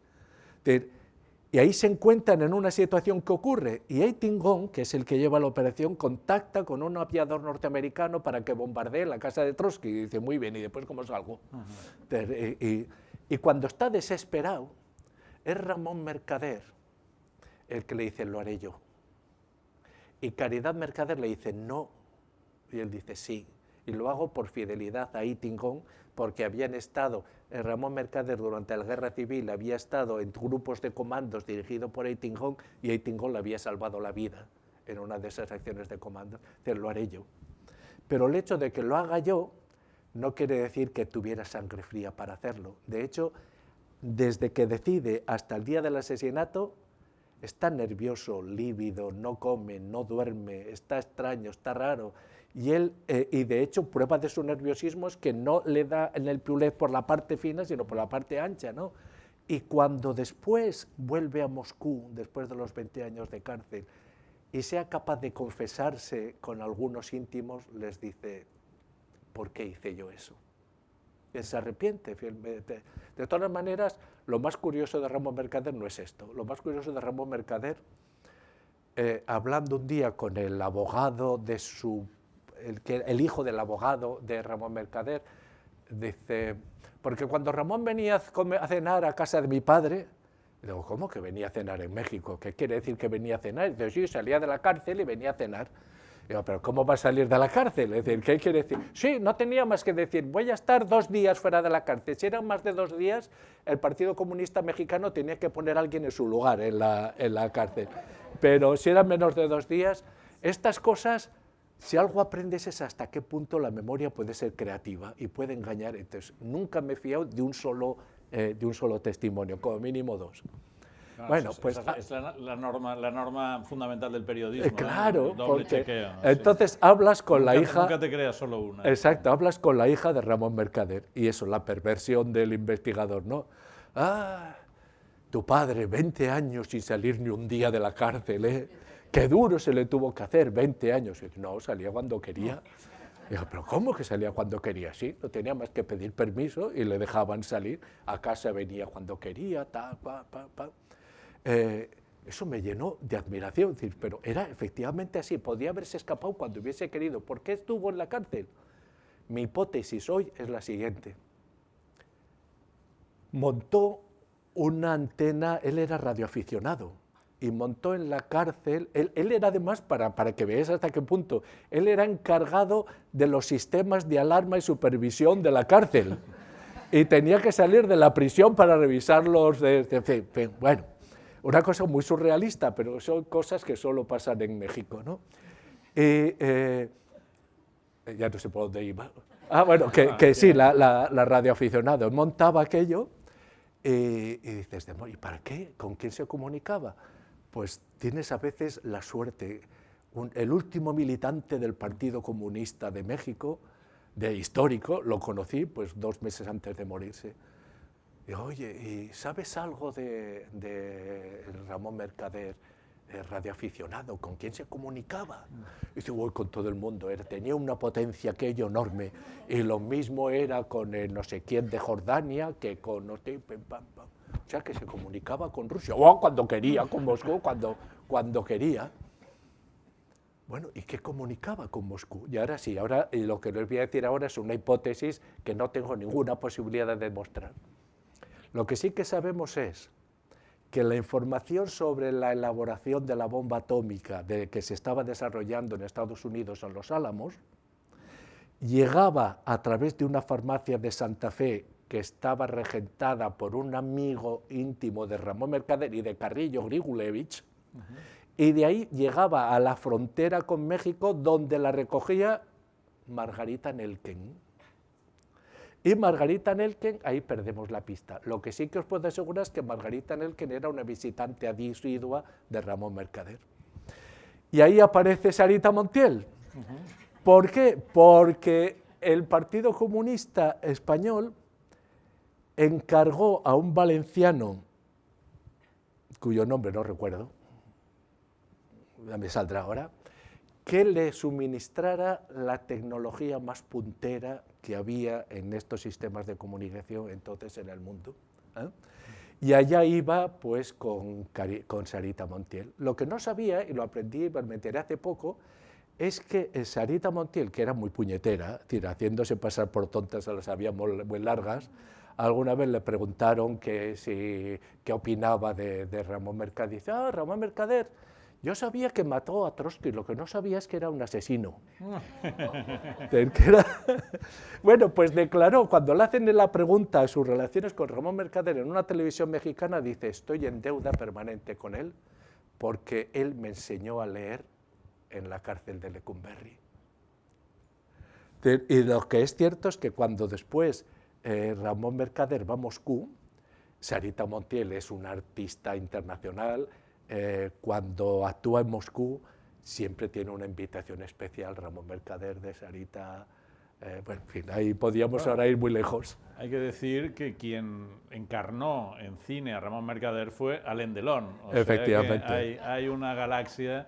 Y ahí se encuentran en una situación que ocurre, y Eitingon, que es el que lleva la operación, contacta con un aviador norteamericano para que bombardee la casa de Trotsky, y dice, muy bien, ¿y después cómo salgo? Y cuando está desesperado, es Ramón Mercader el que le dice, lo haré yo. Y Caridad Mercader le dice, no, y él dice, sí, y lo hago por fidelidad a Eitingon, porque habían estado, Ramón Mercader durante la Guerra Civil había estado en grupos de comandos dirigidos por Eitingon, y Eitingon le había salvado la vida en una de esas acciones de comando. Entonces, lo haré yo. Pero el hecho de que lo haga yo no quiere decir que tuviera sangre fría para hacerlo. De hecho, desde que decide hasta el día del asesinato, está nervioso, lívido, no come, no duerme, está extraño, está raro. Y de hecho, prueba de su nerviosismo es que no le da en el piulet por la parte fina, sino por la parte ancha, ¿no? Y cuando después vuelve a Moscú, después de los 20 años de cárcel, y sea capaz de confesarse con algunos íntimos, les dice, ¿por qué hice yo eso? Él se arrepiente fielmente. De todas maneras, lo más curioso de Ramón Mercader no es esto. Lo más curioso de Ramón Mercader, hablando un día con el abogado de el hijo del abogado de Ramón Mercader, dice, porque cuando Ramón venía a cenar a casa de mi padre, digo, ¿cómo que venía a cenar en México? ¿Qué quiere decir que venía a cenar? Dice, sí, salía de la cárcel y venía a cenar. Digo, ¿pero cómo va a salir de la cárcel? Es decir, ¿qué quiere decir? Sí, no tenía más que decir, voy a estar 2 días fuera de la cárcel. Si eran más de 2 días, el Partido Comunista Mexicano tenía que poner a alguien en su lugar en la cárcel. Pero si eran menos de 2 días, estas cosas, si algo aprendes es hasta qué punto la memoria puede ser creativa y puede engañar. Entonces, nunca me he fiado de un solo testimonio, como mínimo 2. Claro, bueno, pues es la norma fundamental del periodismo. Claro, doble porque chequeo. entonces sí. Hablas con la hija... Nunca te creas solo una. Exacto, hablas con la hija de Ramón Mercader, y eso, la perversión del investigador, ¿no? Ah, tu padre, 20 años sin salir ni un día de la cárcel, ¿eh? Qué duro se le tuvo que hacer, 20 años. Y no, salía cuando quería. Digo, ¿pero cómo que salía cuando quería? Sí, no tenía más que pedir permiso y le dejaban salir. A casa venía cuando quería, tal, Eso me llenó de admiración, es decir, pero era efectivamente así, podía haberse escapado cuando hubiese querido. ¿Por qué estuvo en la cárcel? Mi hipótesis hoy es la siguiente. Montó una antena, él era radioaficionado, y montó en la cárcel, él era además, para que veáis hasta qué punto, él era encargado de los sistemas de alarma y supervisión de la cárcel, y tenía que salir de la prisión para revisarlos, bueno, una cosa muy surrealista, pero son cosas que solo pasan en México, ¿no? Ya no sé por dónde iba. Ah, bueno, que sí, la radioaficionado montaba aquello y dices, ¿y para qué? ¿Con quién se comunicaba? Pues tienes a veces la suerte. El último militante del Partido Comunista de México, de histórico, lo conocí pues 2 meses antes de morirse. Y, oye, ¿y sabes algo de Ramón Mercader, radioaficionado? ¿Con quién se comunicaba? Y dice, voy con todo el mundo, tenía una potencia aquello enorme, y lo mismo era con el no sé quién de Jordania que con... O sea, que se comunicaba con Rusia, cuando quería, con Moscú, cuando quería. Bueno, ¿y qué comunicaba con Moscú? Y ahora sí, lo que les voy a decir ahora es una hipótesis que no tengo ninguna posibilidad de demostrar. Lo que sí que sabemos es que la información sobre la elaboración de la bomba atómica que se estaba desarrollando en Estados Unidos en Los Álamos llegaba a través de una farmacia de Santa Fe que estaba regentada por un amigo íntimo de Ramón Mercader y de Carrillo Grigulevich, y de ahí llegaba a la frontera con México, donde la recogía Margarita Nelken. Y Margarita Nelken, ahí perdemos la pista. Lo que sí que os puedo asegurar es que Margarita Nelken era una visitante asidua de Ramón Mercader. Y ahí aparece Sarita Montiel. ¿Por qué? Porque el Partido Comunista Español encargó a un valenciano, cuyo nombre no recuerdo, ya me saldrá ahora, que le suministrara la tecnología más puntera que había en estos sistemas de comunicación entonces en el mundo. Y allá iba pues con Sarita Montiel. Lo que no sabía, y lo aprendí, me enteré hace poco, es que Sarita Montiel, que era muy puñetera, haciéndose pasar por tontas, se las había muy largas, alguna vez le preguntaron qué opinaba de Ramón Mercader. Dice, Ramón Mercader, yo sabía que mató a Trotsky, lo que no sabía es que era un asesino. Bueno, pues declaró, cuando le hacen la pregunta a sus relaciones con Ramón Mercader en una televisión mexicana, dice, estoy en deuda permanente con él porque él me enseñó a leer en la cárcel de Lecumberri. Y lo que es cierto es que cuando después Ramón Mercader va a Moscú, Sarita Montiel es una artista internacional, cuando actúa en Moscú siempre tiene una invitación especial, Ramón Mercader, de Sarita. Bueno, en fin, ahí podíamos ahora ir muy lejos. Hay que decir que quien encarnó en cine a Ramón Mercader fue Alain Delon. Efectivamente. Sea que hay una galaxia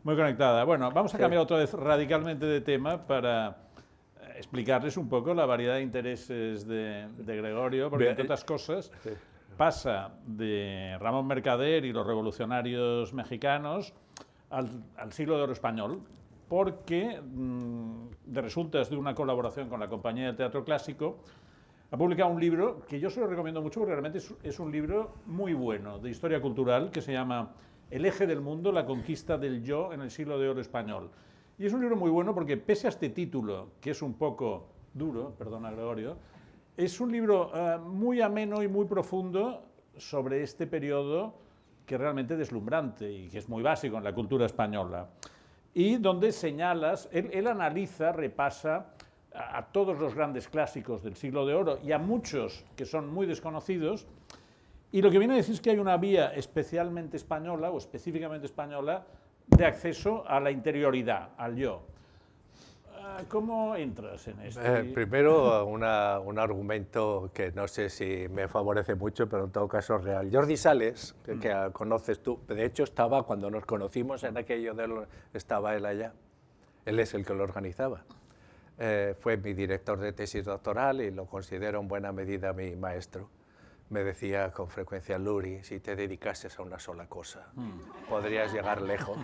muy conectada. Bueno, vamos a cambiar otra vez radicalmente de tema para explicarles un poco la variedad de intereses de Gregorio, porque entre otras cosas pasa de Ramón Mercader y los revolucionarios mexicanos al siglo de oro español, porque de resultas de una colaboración con la Compañía de Teatro Clásico, ha publicado un libro que yo se lo recomiendo mucho porque realmente es un libro muy bueno de historia cultural que se llama El eje del mundo, la conquista del yo en el siglo de oro español. Y es un libro muy bueno porque pese a este título, que es un poco duro, perdona Gregorio, es un libro muy ameno y muy profundo sobre este periodo que es realmente deslumbrante y que es muy básico en la cultura española. Y donde señalas, él analiza, repasa a todos los grandes clásicos del siglo de oro y a muchos que son muy desconocidos, y lo que viene a decir es que hay una vía especialmente española o específicamente española de acceso a la interioridad, al yo. ¿Cómo entras en esto? Primero, un argumento que no sé si me favorece mucho, pero en todo caso es real. Jordi Sales, que conoces tú, de hecho estaba, cuando nos conocimos en aquello, estaba él allá, él es el que lo organizaba. Fue mi director de tesis doctoral y lo considero en buena medida mi maestro. me decía con frecuencia: Luri, si te dedicases a una sola cosa, podrías llegar lejos.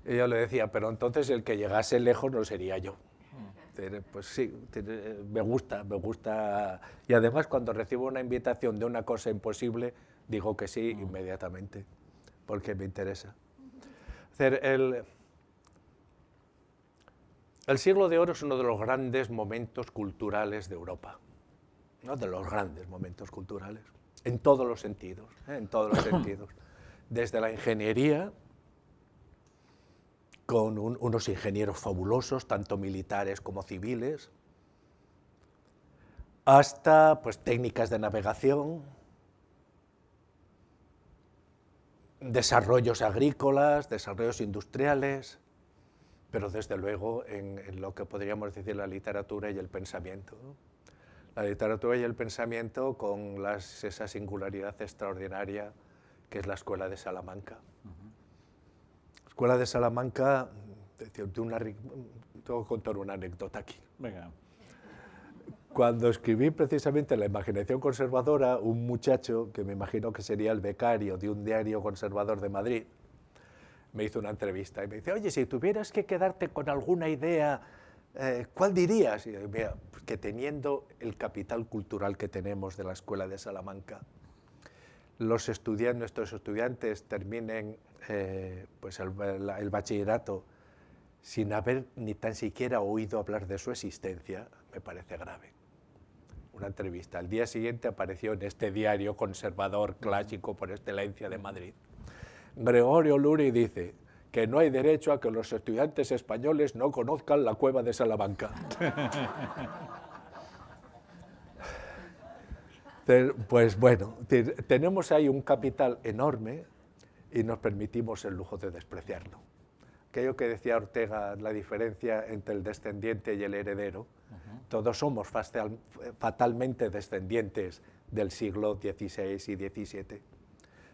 Y yo le decía: pero entonces el que llegase lejos no sería yo. Pues sí, me gusta. Y además, cuando recibo una invitación de una cosa imposible, digo que sí inmediatamente, porque me interesa. El Siglo de Oro es uno de los grandes momentos culturales de Europa, ¿no? De los grandes momentos culturales, en todos los sentidos, en todos los sentidos. Desde la ingeniería, con unos ingenieros fabulosos, tanto militares como civiles, hasta pues, técnicas de navegación, desarrollos agrícolas, desarrollos industriales, pero desde luego en lo que podríamos decir la literatura y el pensamiento, ¿no? La literatura y el pensamiento con esa singularidad extraordinaria que es la Escuela de Salamanca. La Escuela de Salamanca, tengo que contar una anécdota aquí. Venga. Cuando escribí precisamente La imaginación conservadora, un muchacho, que me imagino que sería el becario de un diario conservador de Madrid, me hizo una entrevista y me dice: oye, si tuvieras que quedarte con alguna idea, ¿cuál dirías? Y yo, mira, pues que teniendo el capital cultural que tenemos de la Escuela de Salamanca, nuestros estudiantes terminen pues el bachillerato sin haber ni tan siquiera oído hablar de su existencia, me parece grave. Una entrevista. Al día siguiente apareció en este diario conservador clásico por excelencia de Madrid. Gregorio Luri dice que no hay derecho a que los estudiantes españoles no conozcan la cueva de Salamanca. Pues bueno, tenemos ahí un capital enorme y nos permitimos el lujo de despreciarlo. Aquello que decía Ortega, la diferencia entre el descendiente y el heredero, todos somos fatalmente descendientes del siglo XVI y XVII,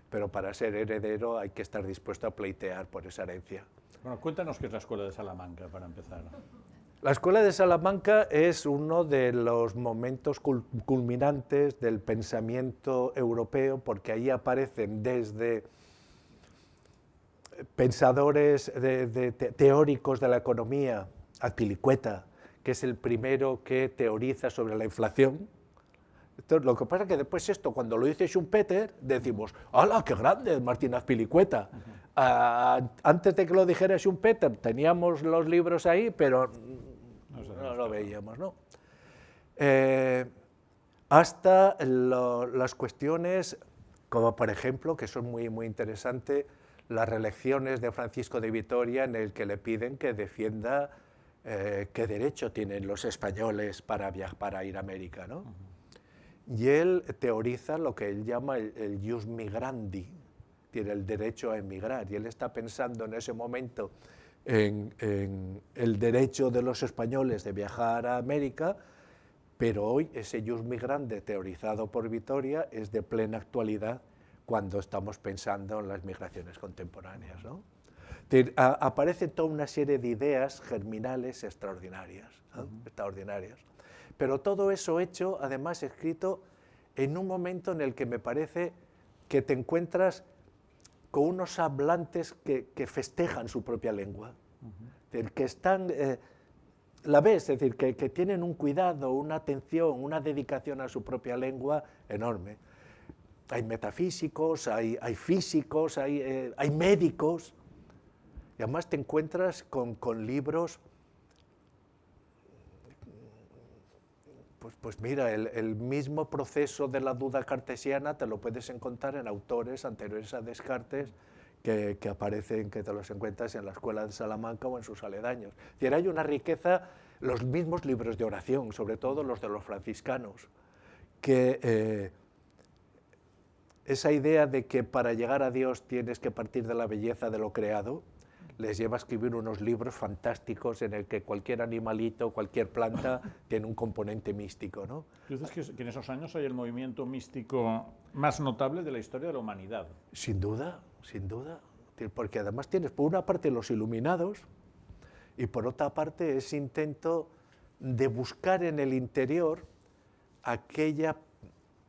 pero para ser heredero hay que estar dispuesto a pleitear por esa herencia. Bueno, cuéntanos qué es la Escuela de Salamanca, para empezar. La Escuela de Salamanca es uno de los momentos culminantes del pensamiento europeo, porque ahí aparecen desde pensadores teóricos de la economía, Azpilicueta, que es el primero que teoriza sobre la inflación. Entonces, lo que pasa es que después esto, cuando lo dice Schumpeter, decimos: ¡hala, qué grande Martín Azpilicueta! Antes de que lo dijera Schumpeter, teníamos los libros ahí, pero no lo veíamos, ¿no? Hasta las cuestiones, como por ejemplo, que son muy, muy interesantes, las reelecciones de Francisco de Vitoria, en el que le piden que defienda qué derecho tienen los españoles para ir a América, ¿no? Y él teoriza lo que él llama el jus migrandi, tiene el derecho a emigrar, y él está pensando en ese momento en el derecho de los españoles de viajar a América, pero hoy ese jus migrandi teorizado por Vitoria es de plena actualidad cuando estamos pensando en las migraciones contemporáneas, ¿no? Aparece toda una serie de ideas germinales extraordinarias, ¿no? Extraordinarias. Pero todo eso hecho, además, escrito en un momento en el que me parece que te encuentras con unos hablantes que festejan su propia lengua, que están, la ves, es decir, que tienen un cuidado, una atención, una dedicación a su propia lengua enorme. Hay metafísicos, hay físicos, hay médicos, y además te encuentras con libros. Pues mira, el mismo proceso de la duda cartesiana te lo puedes encontrar en autores anteriores a Descartes que aparecen, que te los encuentras en la Escuela de Salamanca o en sus aledaños. Es decir, hay una riqueza, los mismos libros de oración, sobre todo los de los franciscanos, que esa idea de que para llegar a Dios tienes que partir de la belleza de lo creado, les lleva a escribir unos libros fantásticos en el que cualquier animalito, cualquier planta tiene un componente místico, ¿no? Dices que en esos años hay el movimiento místico más notable de la historia de la humanidad. Sin duda, porque además tienes por una parte los iluminados y por otra parte ese intento de buscar en el interior aquella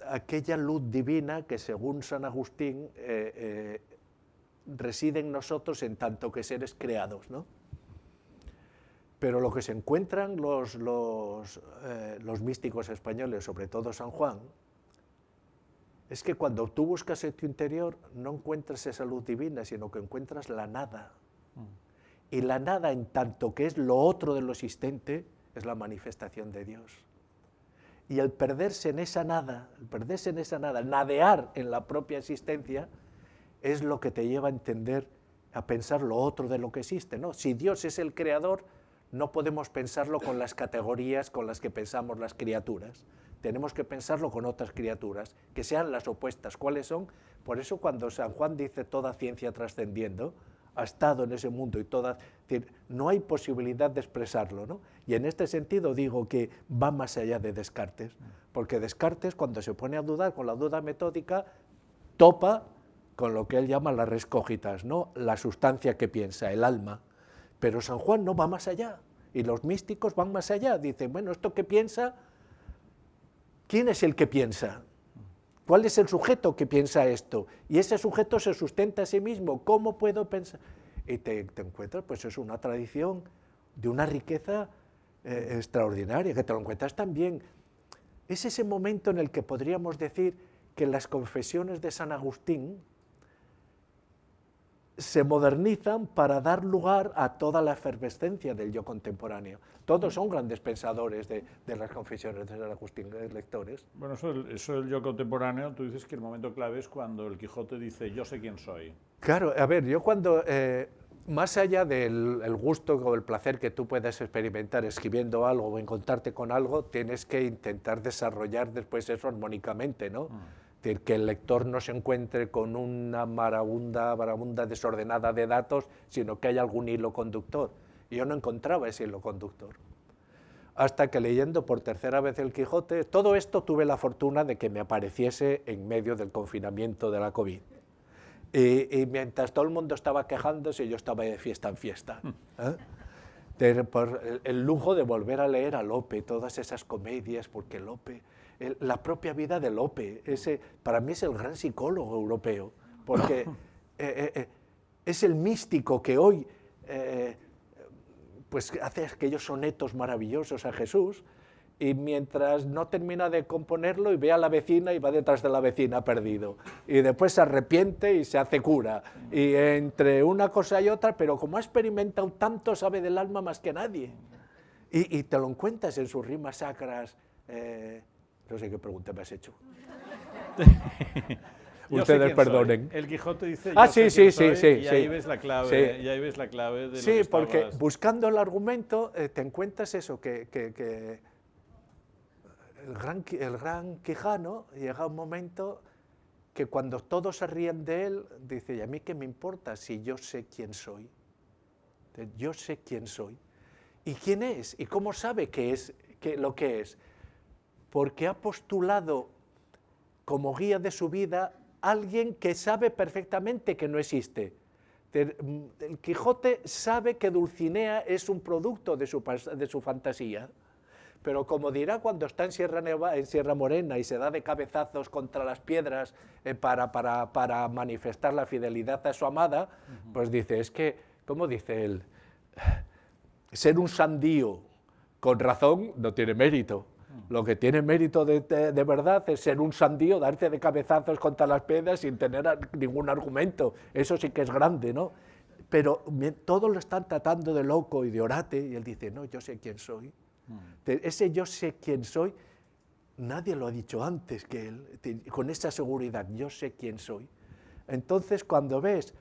aquella luz divina que, según San Agustín, reside en nosotros en tanto que seres creados, ¿no? Pero lo que se encuentran los místicos españoles, sobre todo San Juan, es que cuando tú buscas en tu interior no encuentras esa luz divina, sino que encuentras la nada. Y la nada, en tanto que es lo otro de lo existente, es la manifestación de Dios. Y el perderse en esa nada, nadear en la propia existencia, es lo que te lleva a entender, a pensar lo otro de lo que existe, ¿no? Si Dios es el creador, no podemos pensarlo con las categorías con las que pensamos las criaturas. Tenemos que pensarlo con otras criaturas, que sean las opuestas. ¿Cuáles son? Por eso cuando San Juan dice toda ciencia trascendiendo, ha estado en ese mundo y toda... Es decir, no hay posibilidad de expresarlo, ¿no? Y en este sentido digo que va más allá de Descartes, porque Descartes, cuando se pone a dudar con la duda metódica, topa con lo que él llama la res cogitas, ¿no? La sustancia que piensa, el alma. Pero San Juan no va más allá, y los místicos van más allá. Dicen, bueno, esto que piensa, ¿quién es el que piensa? ¿Cuál es el sujeto que piensa esto? Y ese sujeto se sustenta a sí mismo. ¿Cómo puedo pensar? Y te encuentras, pues es una tradición de una riqueza extraordinaria, que te lo encuentras también. Es ese momento en el que podríamos decir que las confesiones de San Agustín se modernizan para dar lugar a toda la efervescencia del yo contemporáneo. Todos son grandes pensadores de las confesiones de San Agustín, lectores. Bueno, eso del yo contemporáneo, tú dices que el momento clave es cuando el Quijote dice, yo sé quién soy. Claro, a ver, yo cuando, más allá del gusto o el placer que tú puedas experimentar escribiendo algo o encontrarte con algo, tienes que intentar desarrollar después eso armónicamente, ¿no? Es decir, que el lector no se encuentre con una marabunda desordenada de datos, sino que haya algún hilo conductor. Y yo no encontraba ese hilo conductor. Hasta que leyendo por tercera vez el Quijote, todo esto tuve la fortuna de que me apareciese en medio del confinamiento de la COVID. Y mientras todo el mundo estaba quejándose, yo estaba de fiesta en fiesta. Por el lujo de volver a leer a Lope, todas esas comedias, porque Lope... la propia vida de Lope, para mí es el gran psicólogo europeo, porque es el místico que hoy pues hace aquellos sonetos maravillosos a Jesús, y mientras no termina de componerlo y ve a la vecina y va detrás de la vecina perdido, y después se arrepiente y se hace cura, y entre una cosa y otra, pero como ha experimentado tanto, sabe del alma más que nadie, y te lo encuentras en sus rimas sacras. No sé qué pregunta me has hecho. Ustedes perdonen. El Quijote dice, sí, y ahí ves la clave, sí. y ahí ves la clave de lo sí, que porque estabas... buscando el argumento te encuentras eso, que el gran Quijano llega a un momento que cuando todos se ríen de él, dice, ¿y a mí qué me importa si yo sé quién soy? Yo sé quién soy. ¿Y quién es? ¿Y cómo sabe lo que es? Porque ha postulado como guía de su vida alguien que sabe perfectamente que no existe. El Quijote sabe que Dulcinea es un producto de su fantasía, pero como dirá cuando está en Sierra Morena y se da de cabezazos contra las piedras para manifestar la fidelidad a su amada, pues dice, es que, ¿cómo dice él? Ser un sandío con razón no tiene mérito. Lo que tiene mérito de verdad es ser un sandío, darte de cabezazos contra las piedras sin tener ningún argumento. Eso sí que es grande, ¿no? Pero todos lo están tratando de loco y de orate, y él dice, no, yo sé quién soy. Ese yo sé quién soy, nadie lo ha dicho antes que él, con esa seguridad, yo sé quién soy. Entonces, cuando ves,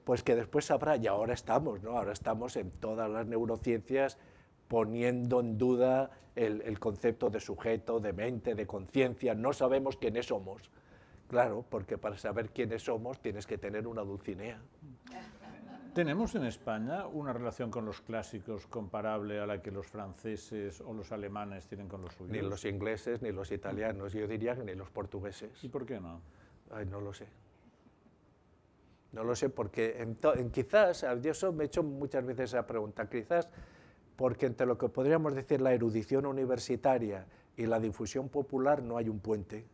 pues que después habrá, y ahora estamos, ¿no? Ahora estamos en todas las neurociencias, poniendo en duda el concepto de sujeto, de mente, de conciencia. No sabemos quiénes somos. Claro, porque para saber quiénes somos tienes que tener una Dulcinea. ¿Tenemos en España una relación con los clásicos comparable a la que los franceses o los alemanes tienen con los suyos? Ni los ingleses, ni los italianos, yo diría que ni los portugueses. ¿Y por qué no? Ay, no lo sé. No lo sé, porque quizás, yo me he hecho muchas veces esa pregunta, quizás porque entre lo que podríamos decir la erudición universitaria y la difusión popular no hay un puente.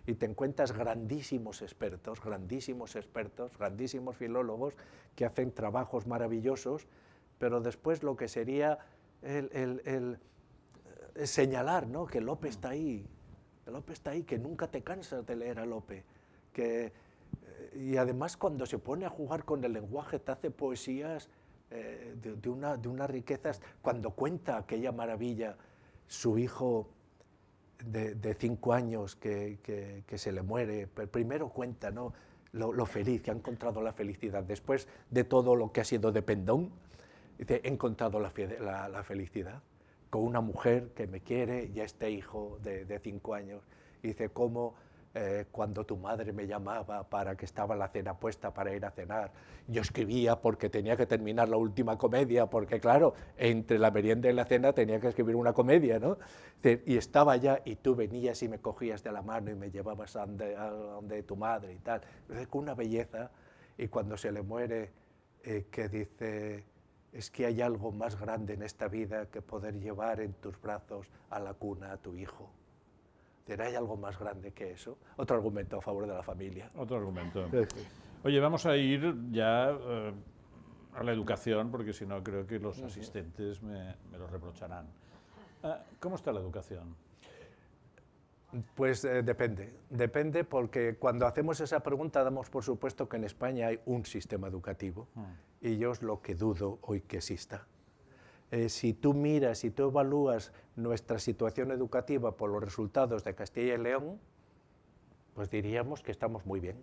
y te encuentras grandísimos expertos, grandísimos filólogos que hacen trabajos maravillosos, pero después lo que sería el señalar, ¿no?, que Lope está ahí, que nunca te cansas de leer a Lope, y además cuando se pone a jugar con el lenguaje te hace poesías de unas riquezas. Cuando cuenta aquella maravilla, su hijo de 5 años que se le muere, primero cuenta, ¿no?, lo feliz, que ha encontrado la felicidad. Después de todo lo que ha sido de pendón, dice, he encontrado la felicidad con una mujer que me quiere y a este hijo de 5 años. Y dice, cómo cuando tu madre me llamaba para que estaba la cena puesta para ir a cenar, yo escribía porque tenía que terminar la última comedia, porque claro, entre la merienda y la cena tenía que escribir una comedia, ¿no? Y estaba allá y tú venías y me cogías de la mano y me llevabas a donde tu madre y tal. Con una belleza. Y cuando se le muere, que dice, es que hay algo más grande en esta vida que poder llevar en tus brazos a la cuna a tu hijo. ¿Hay algo más grande que eso? Otro argumento a favor de la familia. Otro argumento. Oye, vamos a ir ya a la educación, porque si no creo que los asistentes me lo reprocharán. ¿Cómo está la educación? Pues depende porque cuando hacemos esa pregunta damos por supuesto que en España hay un sistema educativo y yo es lo que dudo hoy que exista. Si tú miras, si tú evalúas nuestra situación educativa por los resultados de Castilla y León, pues diríamos que estamos muy bien.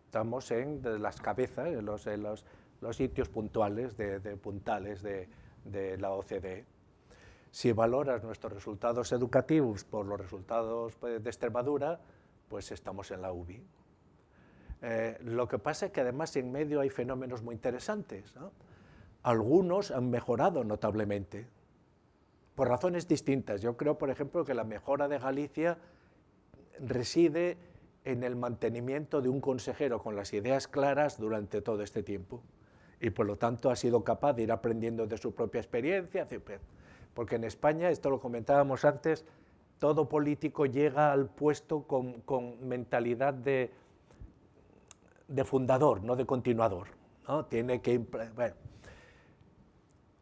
Estamos en las cabezas, en los sitios puntuales puntales de la OCDE. Si valoras nuestros resultados educativos por los resultados de Extremadura, pues estamos en la UBI. Lo que pasa es que además en medio hay fenómenos muy interesantes, ¿no? Algunos han mejorado notablemente, por razones distintas. Yo creo, por ejemplo, que la mejora de Galicia reside en el mantenimiento de un consejero con las ideas claras durante todo este tiempo y por lo tanto ha sido capaz de ir aprendiendo de su propia experiencia, porque en España, esto lo comentábamos antes, todo político llega al puesto con mentalidad de fundador, no de continuador, ¿no? Tiene que... Bueno,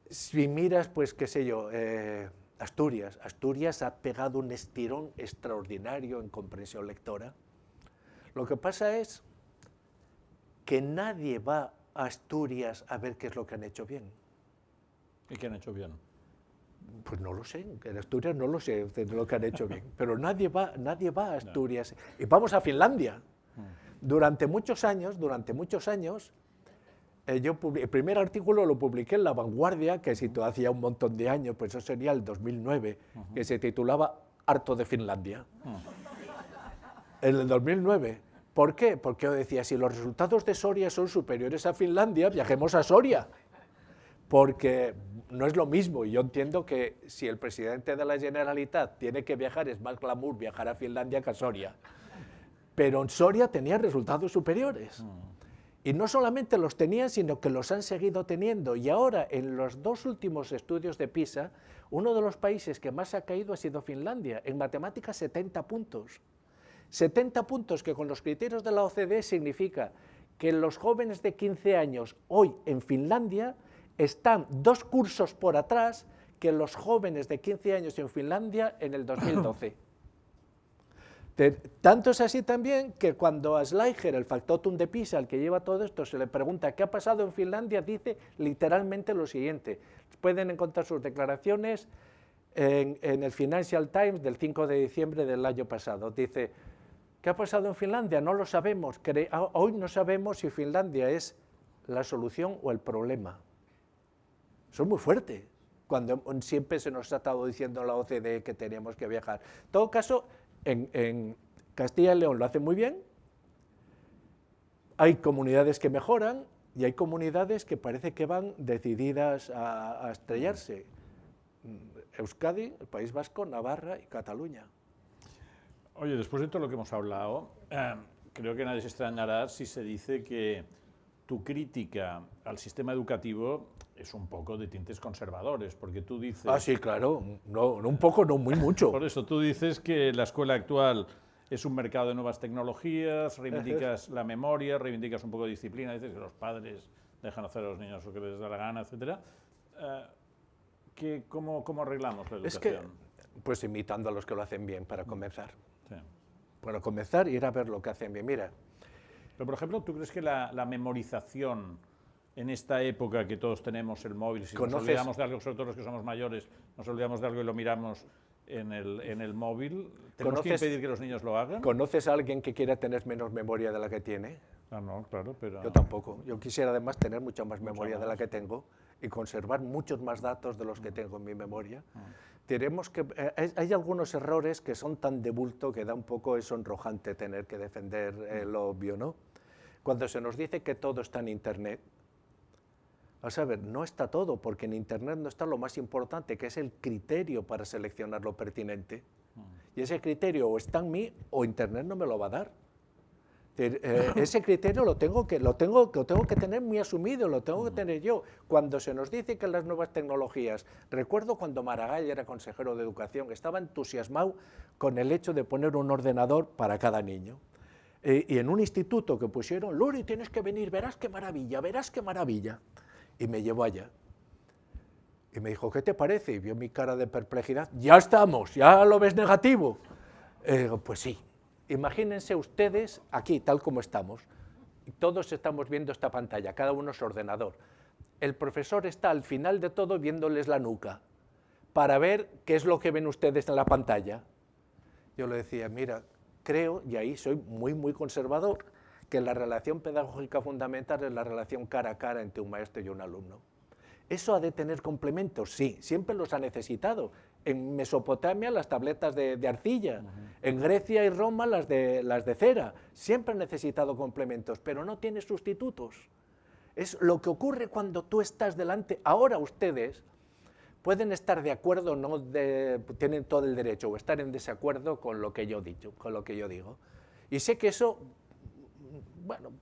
si miras, pues, qué sé yo, Asturias ha pegado un estirón extraordinario en comprensión lectora. Lo que pasa es que nadie va a Asturias a ver qué es lo que han hecho bien. ¿Y qué han hecho bien? Pues no lo sé, en Asturias no lo sé lo que han hecho bien, pero nadie va a Asturias. No. Y vamos a Finlandia. Durante muchos años, el primer artículo lo publiqué en La Vanguardia, que si hacía un montón de años, pues eso sería el 2009, que se titulaba Harto de Finlandia. En el 2009. ¿Por qué? Porque yo decía, si los resultados de Soria son superiores a Finlandia, viajemos a Soria. Porque no es lo mismo, y yo entiendo que si el presidente de la Generalitat tiene que viajar, es más glamour viajar a Finlandia que a Soria. Pero en Soria tenía resultados superiores. Y no solamente los tenían, sino que los han seguido teniendo. Y ahora, en los 2 últimos estudios de PISA, uno de los países que más ha caído ha sido Finlandia. En matemáticas, 70 puntos. 70 puntos que con los criterios de la OCDE significa que los jóvenes de 15 años hoy en Finlandia están 2 cursos por atrás que los jóvenes de 15 años en Finlandia en el 2012. Tanto es así también que cuando a Schleicher, el factotum de Pisa, el que lleva todo esto, se le pregunta qué ha pasado en Finlandia, dice literalmente lo siguiente. Pueden encontrar sus declaraciones en el Financial Times del 5 de diciembre del año pasado. Dice, ¿qué ha pasado en Finlandia? No lo sabemos. Hoy no sabemos si Finlandia es la solución o el problema. Eso es muy fuerte, cuando siempre se nos ha estado diciendo en la OCDE que teníamos que viajar. En todo caso, en Castilla y León lo hacen muy bien, hay comunidades que mejoran y hay comunidades que parece que van decididas a estrellarse. Euskadi, el País Vasco, Navarra y Cataluña. Oye, después de todo lo que hemos hablado, creo que nadie se extrañará si se dice que tu crítica al sistema educativo es un poco de tintes conservadores, porque tú dices... Ah, sí, claro, no un poco, no muy mucho. Por eso tú dices que la escuela actual es un mercado de nuevas tecnologías, reivindicas la memoria, reivindicas un poco de disciplina, dices que los padres dejan hacer a los niños lo que les da la gana, etc. ¿Cómo arreglamos la educación? Es que, pues imitando a los que lo hacen bien, para comenzar. Sí. Para comenzar, ir a ver lo que hacen bien. Mira. Pero, por ejemplo, ¿tú crees que la memorización en esta época que todos tenemos el móvil, si nos olvidamos de algo, sobre todo los que somos mayores, nos olvidamos de algo y lo miramos en el móvil, ¿tenemos que impedir que los niños lo hagan? ¿Conoces a alguien que quiera tener menos memoria de la que tiene? Ah, no, claro, pero... Yo tampoco. Yo quisiera además tener mucha más memoria de la que tengo y conservar muchos más datos de los que tengo en mi memoria. Tenemos que, hay algunos errores que son tan de bulto que da un poco sonrojante tener que defender lo obvio, ¿no? Cuando se nos dice que todo está en Internet, a saber, no está todo, porque en Internet no está lo más importante, que es el criterio para seleccionar lo pertinente. Y ese criterio o está en mí o Internet no me lo va a dar. Ese criterio lo tengo que tener muy asumido, lo tengo que tener yo. Cuando se nos dice que las nuevas tecnologías, recuerdo cuando Maragall era consejero de Educación, estaba entusiasmado con el hecho de poner un ordenador para cada niño. Y en un instituto que pusieron, Luri, tienes que venir, verás qué maravilla, verás qué maravilla. Y me llevó allá. Y me dijo, ¿qué te parece? Y vio mi cara de perplejidad. Ya estamos, ya lo ves negativo. Digo, pues sí. Imagínense ustedes aquí, tal como estamos. Todos estamos viendo esta pantalla, cada uno su ordenador. El profesor está al final de todo viéndoles la nuca para ver qué es lo que ven ustedes en la pantalla. Yo le decía, mira, creo, y ahí soy muy conservador, que la relación pedagógica fundamental es la relación cara a cara entre un maestro y un alumno. ¿Eso ha de tener complementos? Sí, siempre los ha necesitado. En Mesopotamia las tabletas de arcilla, en Grecia y Roma las de cera. Siempre han necesitado complementos, pero no tiene sustitutos. Es lo que ocurre cuando tú estás delante. Ahora ustedes pueden estar de acuerdo, no tienen todo el derecho, o estar en desacuerdo con lo que yo digo. Y sé que eso, bueno,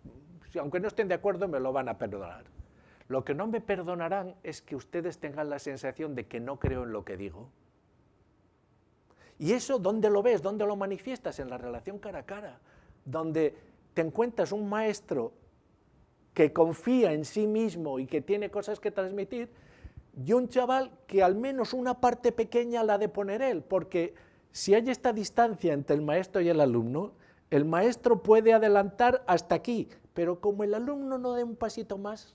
aunque no estén de acuerdo, me lo van a perdonar. Lo que no me perdonarán es que ustedes tengan la sensación de que no creo en lo que digo. ¿Y eso dónde lo ves? ¿Dónde lo manifiestas? En la relación cara a cara, donde te encuentras un maestro que confía en sí mismo y que tiene cosas que transmitir, y un chaval que al menos una parte pequeña la ha de poner él, porque si hay esta distancia entre el maestro y el alumno, el maestro puede adelantar hasta aquí, pero como el alumno no dé un pasito más,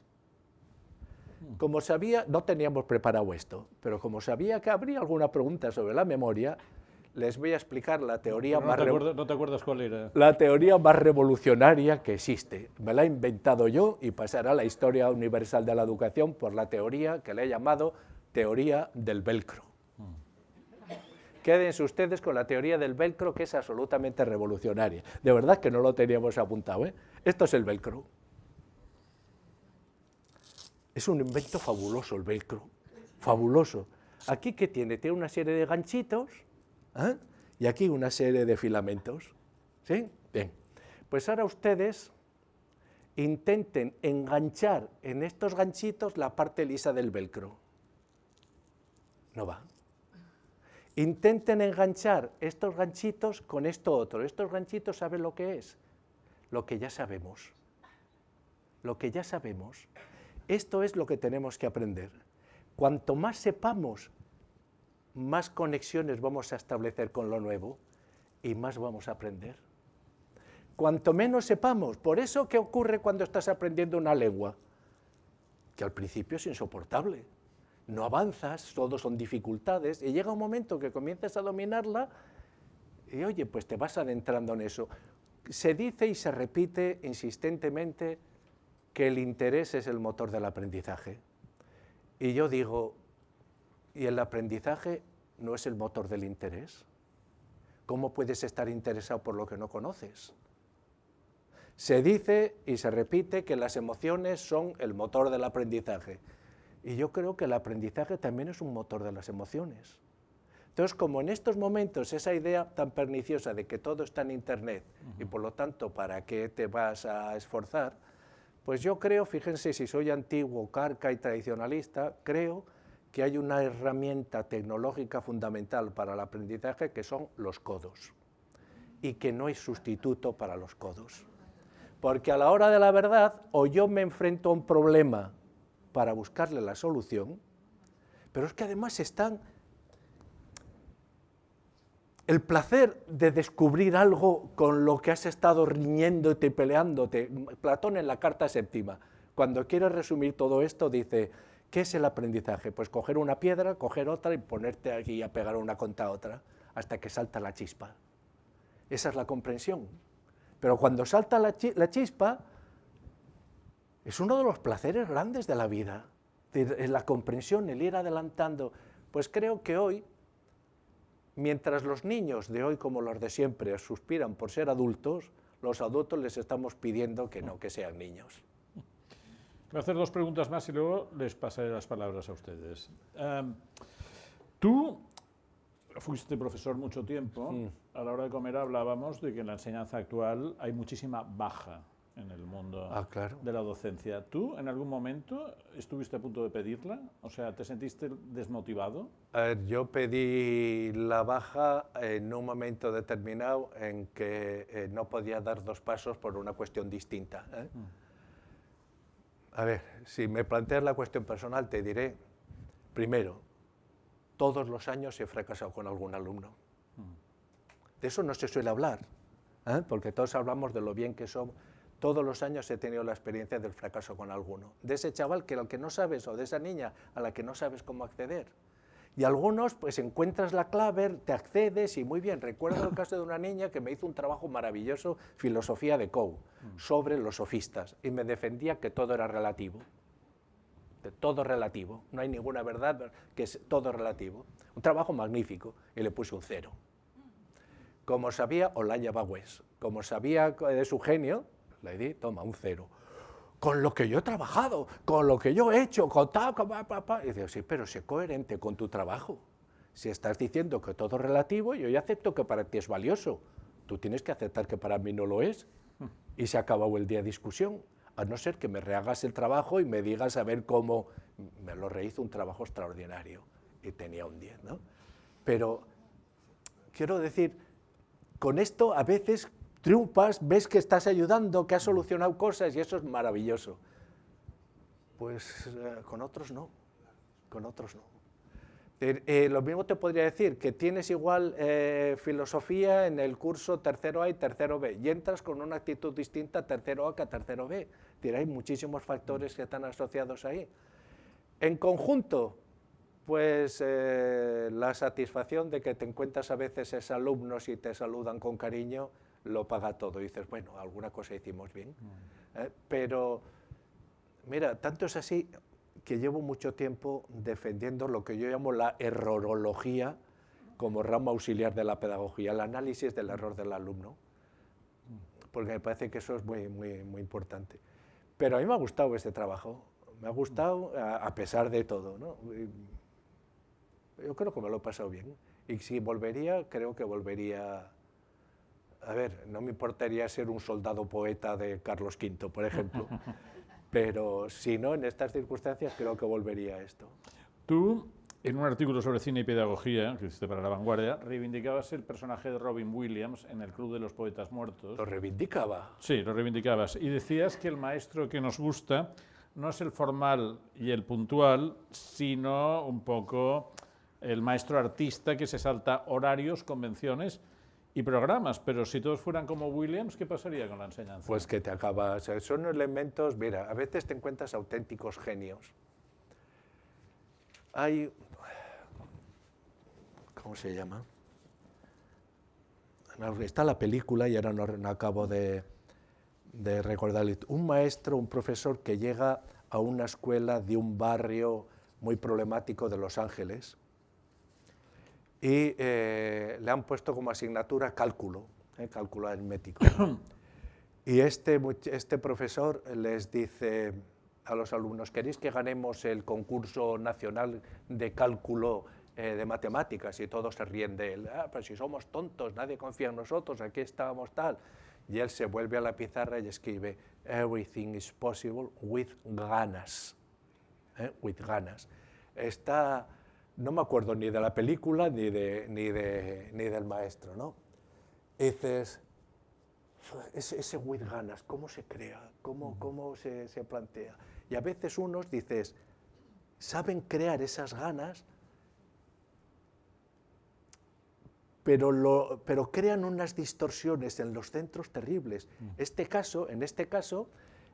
como sabía, no teníamos preparado esto, pero como sabía que habría alguna pregunta sobre la memoria, les voy a explicar la teoría ¿No te acuerdas cuál era? La teoría más revolucionaria que existe. Me la he inventado yo y pasará a la historia universal de la educación por la teoría que le he llamado teoría del velcro. Quédense ustedes con la teoría del velcro, que es absolutamente revolucionaria. De verdad que no lo teníamos apuntado, ¿eh? Esto es el velcro. Es un invento fabuloso el velcro, fabuloso. Aquí, ¿qué tiene? Tiene una serie de ganchitos, ¿eh? Y aquí una serie de filamentos. ¿Sí? Bien. Pues ahora ustedes intenten enganchar en estos ganchitos la parte lisa del velcro. No va. Intenten enganchar estos ganchitos con esto otro. Estos ganchitos, ¿saben lo que es? Lo que ya sabemos. Lo que ya sabemos. Esto es lo que tenemos que aprender. Cuanto más sepamos, más conexiones vamos a establecer con lo nuevo y más vamos a aprender. Cuanto menos sepamos, por eso, ¿qué ocurre cuando estás aprendiendo una lengua? Que al principio es insoportable. No avanzas, todo son dificultades, y llega un momento que comienzas a dominarla y, oye, pues te vas adentrando en eso. Se dice y se repite insistentemente que el interés es el motor del aprendizaje. Y yo digo, ¿y el aprendizaje no es el motor del interés? ¿Cómo puedes estar interesado por lo que no conoces? Se dice y se repite que las emociones son el motor del aprendizaje. Y yo creo que el aprendizaje también es un motor de las emociones. Entonces, como en estos momentos esa idea tan perniciosa de que todo está en Internet y por lo tanto, ¿para qué te vas a esforzar? Pues yo creo, fíjense, si soy antiguo, carca y tradicionalista, creo que hay una herramienta tecnológica fundamental para el aprendizaje que son los codos. y que no hay sustituto para los codos. Porque a la hora de la verdad, o yo me enfrento a un problema para buscarle la solución, pero es que además están el placer de descubrir algo con lo que has estado riñéndote y peleándote. Platón en la Carta Séptima, cuando quiere resumir todo esto, dice, ¿qué es el aprendizaje? Pues coger una piedra, coger otra y ponerte aquí a pegar una contra otra, hasta que salta la chispa. Esa es la comprensión. Pero cuando salta la chispa, es uno de los placeres grandes de la vida, es la comprensión, el ir adelantando. Pues creo que hoy, mientras los niños de hoy como los de siempre suspiran por ser adultos, los adultos les estamos pidiendo que no, que sean niños. Voy a hacer dos preguntas más y luego les pasaré las palabras a ustedes. Tú fuiste profesor mucho tiempo. A la hora de comer hablábamos de que en la enseñanza actual hay muchísima baja en el mundo claro. de la docencia. ¿Tú en algún momento estuviste a punto de pedirla? O sea, ¿te sentiste desmotivado? Yo pedí la baja en un momento determinado en que no podía dar dos pasos por una cuestión distinta. A ver, si me planteas la cuestión personal, te diré, primero, todos los años he fracasado con algún alumno. De eso no se suele hablar, porque todos hablamos de lo bien que somos. Todos los años he tenido la experiencia del fracaso con alguno, de ese chaval al que no sabes, o de esa niña a la que no sabes cómo acceder. Y algunos, pues encuentras la clave, te accedes y muy bien. Recuerdo el caso de una niña que me hizo un trabajo maravilloso, filosofía de Coe, sobre los sofistas, y me defendía que todo era relativo. Todo relativo, no hay ninguna verdad, que es todo relativo. Un trabajo magnífico, y le puse un 0. Como sabía Olaya Bagües, como sabía de su genio, le di, toma, un 0. Con lo que yo he trabajado, con lo que yo he hecho, con tal, y digo, sí, pero sé coherente con tu trabajo. Si estás diciendo que todo es relativo, yo ya acepto que para ti es valioso. Tú tienes que aceptar que para mí no lo es. Y se ha acabado el día de discusión. A no ser que me rehagas el trabajo y me digas a ver cómo me lo rehizo un trabajo extraordinario. Y tenía un 10, ¿no? Pero quiero decir, con esto a veces triunfas, ves que estás ayudando, que has solucionado cosas y eso es maravilloso. Pues con otros no, con otros no. Lo mismo te podría decir, que tienes igual filosofía en el curso tercero A y tercero B, y entras con una actitud distinta a tercero A que a tercero B. Hay muchísimos factores que están asociados ahí. En conjunto, pues la satisfacción de que te encuentras a veces esos alumnos y te saludan con cariño, lo paga todo. Y dices, bueno, alguna cosa hicimos bien. Pero, mira, tanto es así que llevo mucho tiempo defendiendo lo que yo llamo la errorología como rama auxiliar de la pedagogía, el análisis del error del alumno, porque me parece que eso es muy, muy, muy importante. Pero a mí me ha gustado este trabajo, me ha gustado a pesar de todo, ¿no? Yo creo que me lo he pasado bien, y si volvería, creo que volvería. A ver, no me importaría ser un soldado poeta de Carlos V, por ejemplo, pero si no, en estas circunstancias creo que volvería a esto. Tú, en un artículo sobre cine y pedagogía, que hiciste para La Vanguardia, reivindicabas el personaje de Robin Williams en el Club de los Poetas Muertos. ¿Lo reivindicaba? Sí, lo reivindicabas. Y decías que el maestro que nos gusta no es el formal y el puntual, sino un poco el maestro artista que se salta horarios, convenciones y programas, pero si todos fueran como Williams, ¿qué pasaría con la enseñanza? Pues que te acabas, son elementos, mira, a veces te encuentras auténticos genios. Hay, ¿cómo se llama? Está la película y ahora no acabo de recordar, un maestro, un profesor que llega a una escuela de un barrio muy problemático de Los Ángeles, y le han puesto como asignatura cálculo, cálculo aritmético. Y este profesor les dice a los alumnos, ¿queréis que ganemos el concurso nacional de cálculo de matemáticas? Y todos se ríen de él. Pero si somos tontos, nadie confía en nosotros, aquí estábamos tal. Y él se vuelve a la pizarra y escribe, everything is possible with ganas. With ganas. No me acuerdo ni de la película ni del maestro, ¿no? y dices, ese with ganas, ¿cómo se crea? ¿Cómo se plantea? Y a veces unos dices, saben crear esas ganas, pero crean unas distorsiones en los centros terribles. En este caso,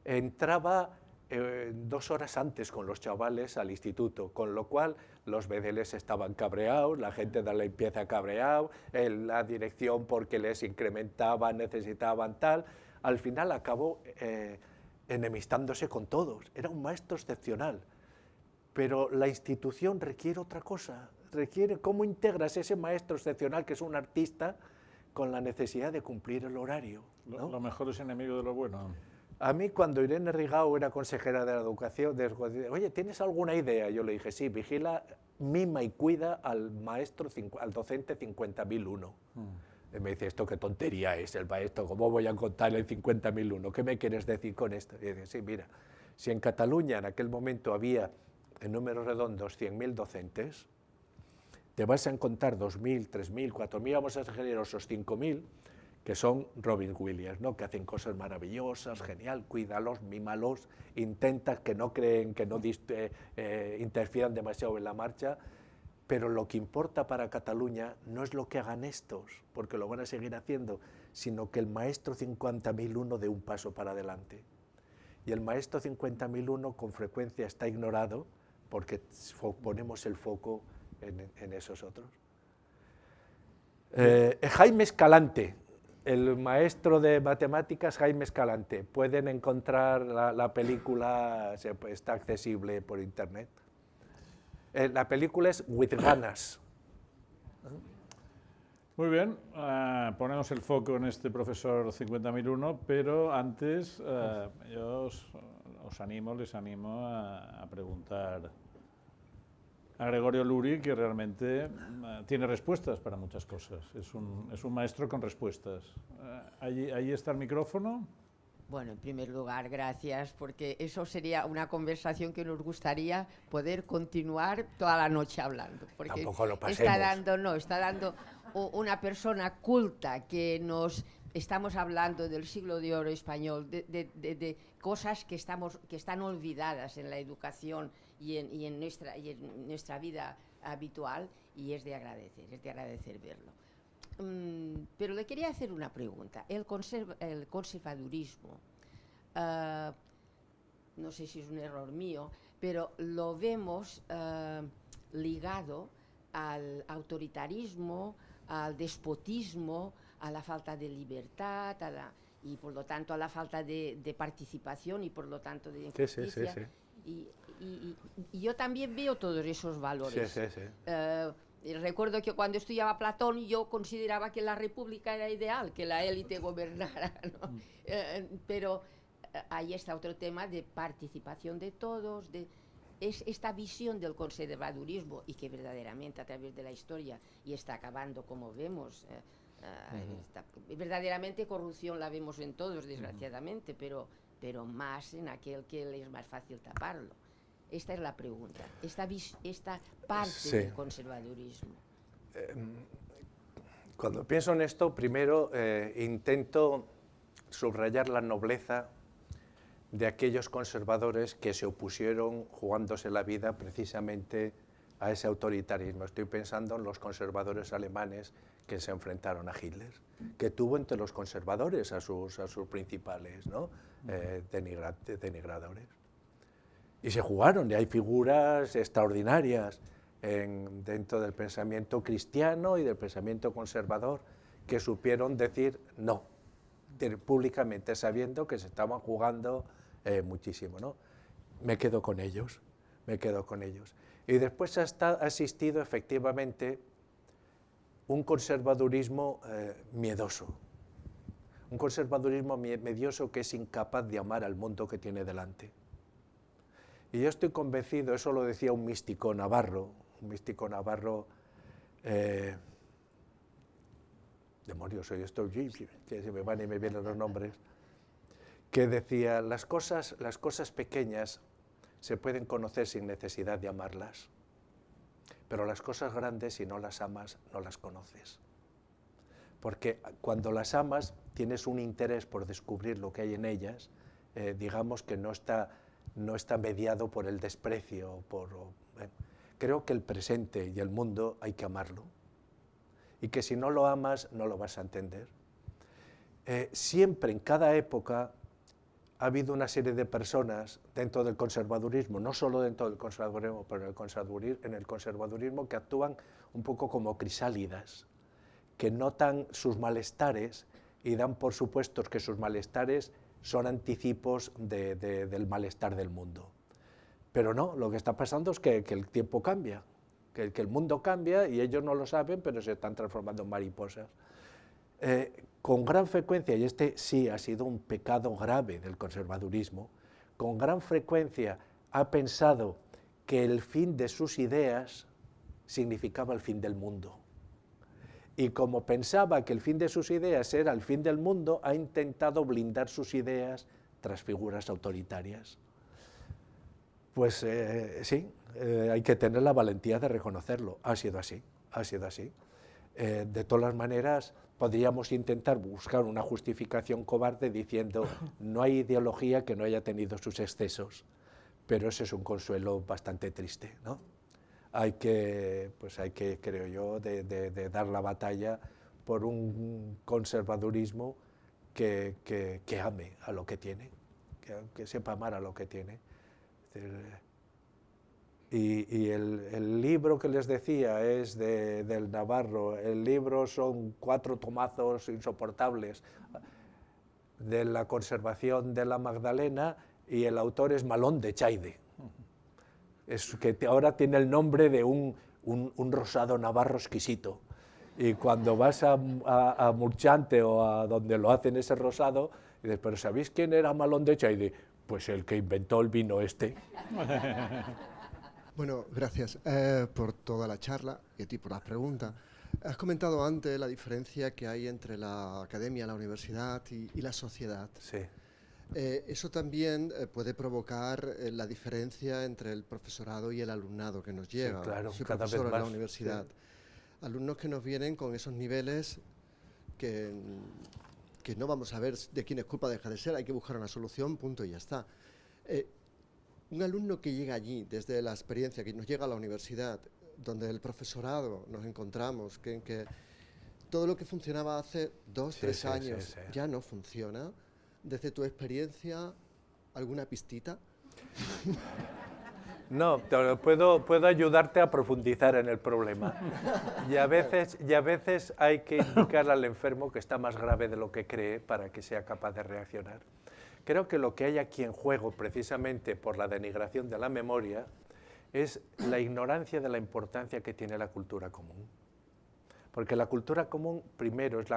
entraba 2 horas antes con los chavales al instituto, con lo cual los bedeles estaban cabreados, la gente de la limpieza cabreado, la dirección porque les incrementaban, necesitaban tal. Al final acabó enemistándose con todos. Era un maestro excepcional, pero la institución requiere otra cosa. Requiere cómo integras ese maestro excepcional que es un artista con la necesidad de cumplir el horario, ¿no? Lo mejor es enemigo de lo bueno. A mí, cuando Irene Rigau era consejera de la educación, oye, ¿tienes alguna idea? Yo le dije, sí, vigila, mima y cuida al maestro, al docente 50.001. Y me dice, ¿esto qué tontería es el maestro? ¿Cómo voy a contar el 50.001? ¿Qué me quieres decir con esto? Y dice, sí, mira, si en Cataluña en aquel momento había, en números redondos, 100.000 docentes, te vas a encontrar 2.000, 3.000, 4.000, vamos a ser generosos, 5.000, que son Robin Williams, ¿no? Que hacen cosas maravillosas, genial, cuídalos, mímalos, intenta que no creen, que no interfieran demasiado en la marcha, pero lo que importa para Cataluña no es lo que hagan estos, porque lo van a seguir haciendo, sino que el maestro 50.001 dé un paso para adelante. Y el maestro 50.001 con frecuencia está ignorado porque ponemos el foco en esos otros. Jaime Escalante, el maestro de matemáticas Jaime Escalante. Pueden encontrar la película, está accesible por internet. La película es With Ganas. Muy bien, ponemos el foco en este profesor 50.001, pero antes yo les animo a preguntar a Gregorio Luri, que realmente tiene respuestas para muchas cosas. Es un maestro con respuestas. Ahí está el micrófono. Bueno, en primer lugar, gracias, porque eso sería una conversación que nos gustaría poder continuar toda la noche hablando. Porque tampoco lo pasemos. Está dando una persona culta que estamos hablando del siglo de oro español, de cosas que están olvidadas en la educación y en nuestra vida habitual, y es de agradecer verlo. Pero le quería hacer una pregunta. El conservadurismo, no sé si es un error mío, pero lo vemos ligado al autoritarismo, al despotismo, a la falta de libertad, y por lo tanto a la falta de participación y por lo tanto de injusticia. Sí. Y yo también veo todos esos valores. Sí. Recuerdo que cuando estudiaba Platón yo consideraba que la república era ideal, que la élite gobernara, ¿no? Pero ahí está otro tema de participación de todos, es esta visión del conservadurismo, y que verdaderamente a través de la historia y está acabando, como vemos, verdaderamente corrupción la vemos en todos, desgraciadamente, pero más en aquel que le es más fácil taparlo. Esta es la pregunta, esta parte del conservadurismo. Cuando pienso en esto, primero intento subrayar la nobleza de aquellos conservadores que se opusieron jugándose la vida precisamente a ese autoritarismo. Estoy pensando en los conservadores alemanes que se enfrentaron a Hitler, que tuvo entre los conservadores a sus principales, ¿no? Denigradores. Y se jugaron, y hay figuras extraordinarias dentro del pensamiento cristiano y del pensamiento conservador que supieron decir no, públicamente, sabiendo que se estaban jugando muchísimo, ¿no? Me quedo con ellos. Y después ha existido efectivamente un conservadurismo miedoso, un conservadurismo medioso que es incapaz de amar al mundo que tiene delante. Y yo estoy convencido, eso lo decía un místico navarro, demonios, soy esto, que se me van y me vienen los nombres, que decía, las cosas pequeñas se pueden conocer sin necesidad de amarlas, pero las cosas grandes, si no las amas, no las conoces. porque cuando las amas tienes un interés por descubrir lo que hay en ellas, digamos que no está mediado por el desprecio. Creo que el presente y el mundo hay que amarlo, y que si no lo amas no lo vas a entender. Siempre, en cada época, ha habido una serie de personas dentro del conservadurismo, no solo dentro del conservadurismo, pero en el conservadurismo, que actúan un poco como crisálidas, que notan sus malestares y dan por supuestos que sus malestares son anticipos del malestar del mundo. Pero no, lo que está pasando es que el tiempo cambia, que el mundo cambia y ellos no lo saben, pero se están transformando en mariposas. Con gran frecuencia, y este sí ha sido un pecado grave del conservadurismo, con gran frecuencia ha pensado que el fin de sus ideas significaba el fin del mundo. Y como pensaba que el fin de sus ideas era el fin del mundo, ha intentado blindar sus ideas tras figuras autoritarias. Pues sí, hay que tener la valentía de reconocerlo. Ha sido así, ha sido así. De todas las maneras, podríamos intentar buscar una justificación cobarde diciendo no hay ideología que no haya tenido sus excesos, pero ese es un consuelo bastante triste, ¿no? Hay que, creo yo, de dar la batalla por un conservadurismo que ame a lo que tiene, que sepa amar a lo que tiene. Y el libro que les decía es del Navarro. El libro son 4 tomazos insoportables de la conservación de la Magdalena, y el autor es Malón de Chaide. Es que ahora tiene el nombre de un rosado navarro exquisito. Y cuando vas a Murchante o a donde lo hacen ese rosado, dices, ¿pero sabéis quién era Malón de Chaide? Pues el que inventó el vino este. Bueno, gracias por toda la charla y a ti por las preguntas. Has comentado antes la diferencia que hay entre la academia, la universidad y la sociedad. Sí. Eso también puede provocar la diferencia entre el profesorado y el alumnado que nos llega. Sí, claro, Soy cada profesor vez en la más, universidad. Sí. Alumnos que nos vienen con esos niveles que no vamos a ver de quién es culpa, deja de ser, hay que buscar una solución, punto y ya está. Un alumno que llega allí, desde la experiencia que nos llega a la universidad, donde el profesorado nos encontramos, que todo lo que funcionaba hace 2, 3 años ya no funciona. Desde tu experiencia, ¿alguna pistita? No, puedo ayudarte a profundizar en el problema. Y a veces hay que indicarle al enfermo que está más grave de lo que cree para que sea capaz de reaccionar. Creo que lo que hay aquí en juego, precisamente por la denigración de la memoria, es la ignorancia de la importancia que tiene la cultura común. Porque la cultura común, primero, es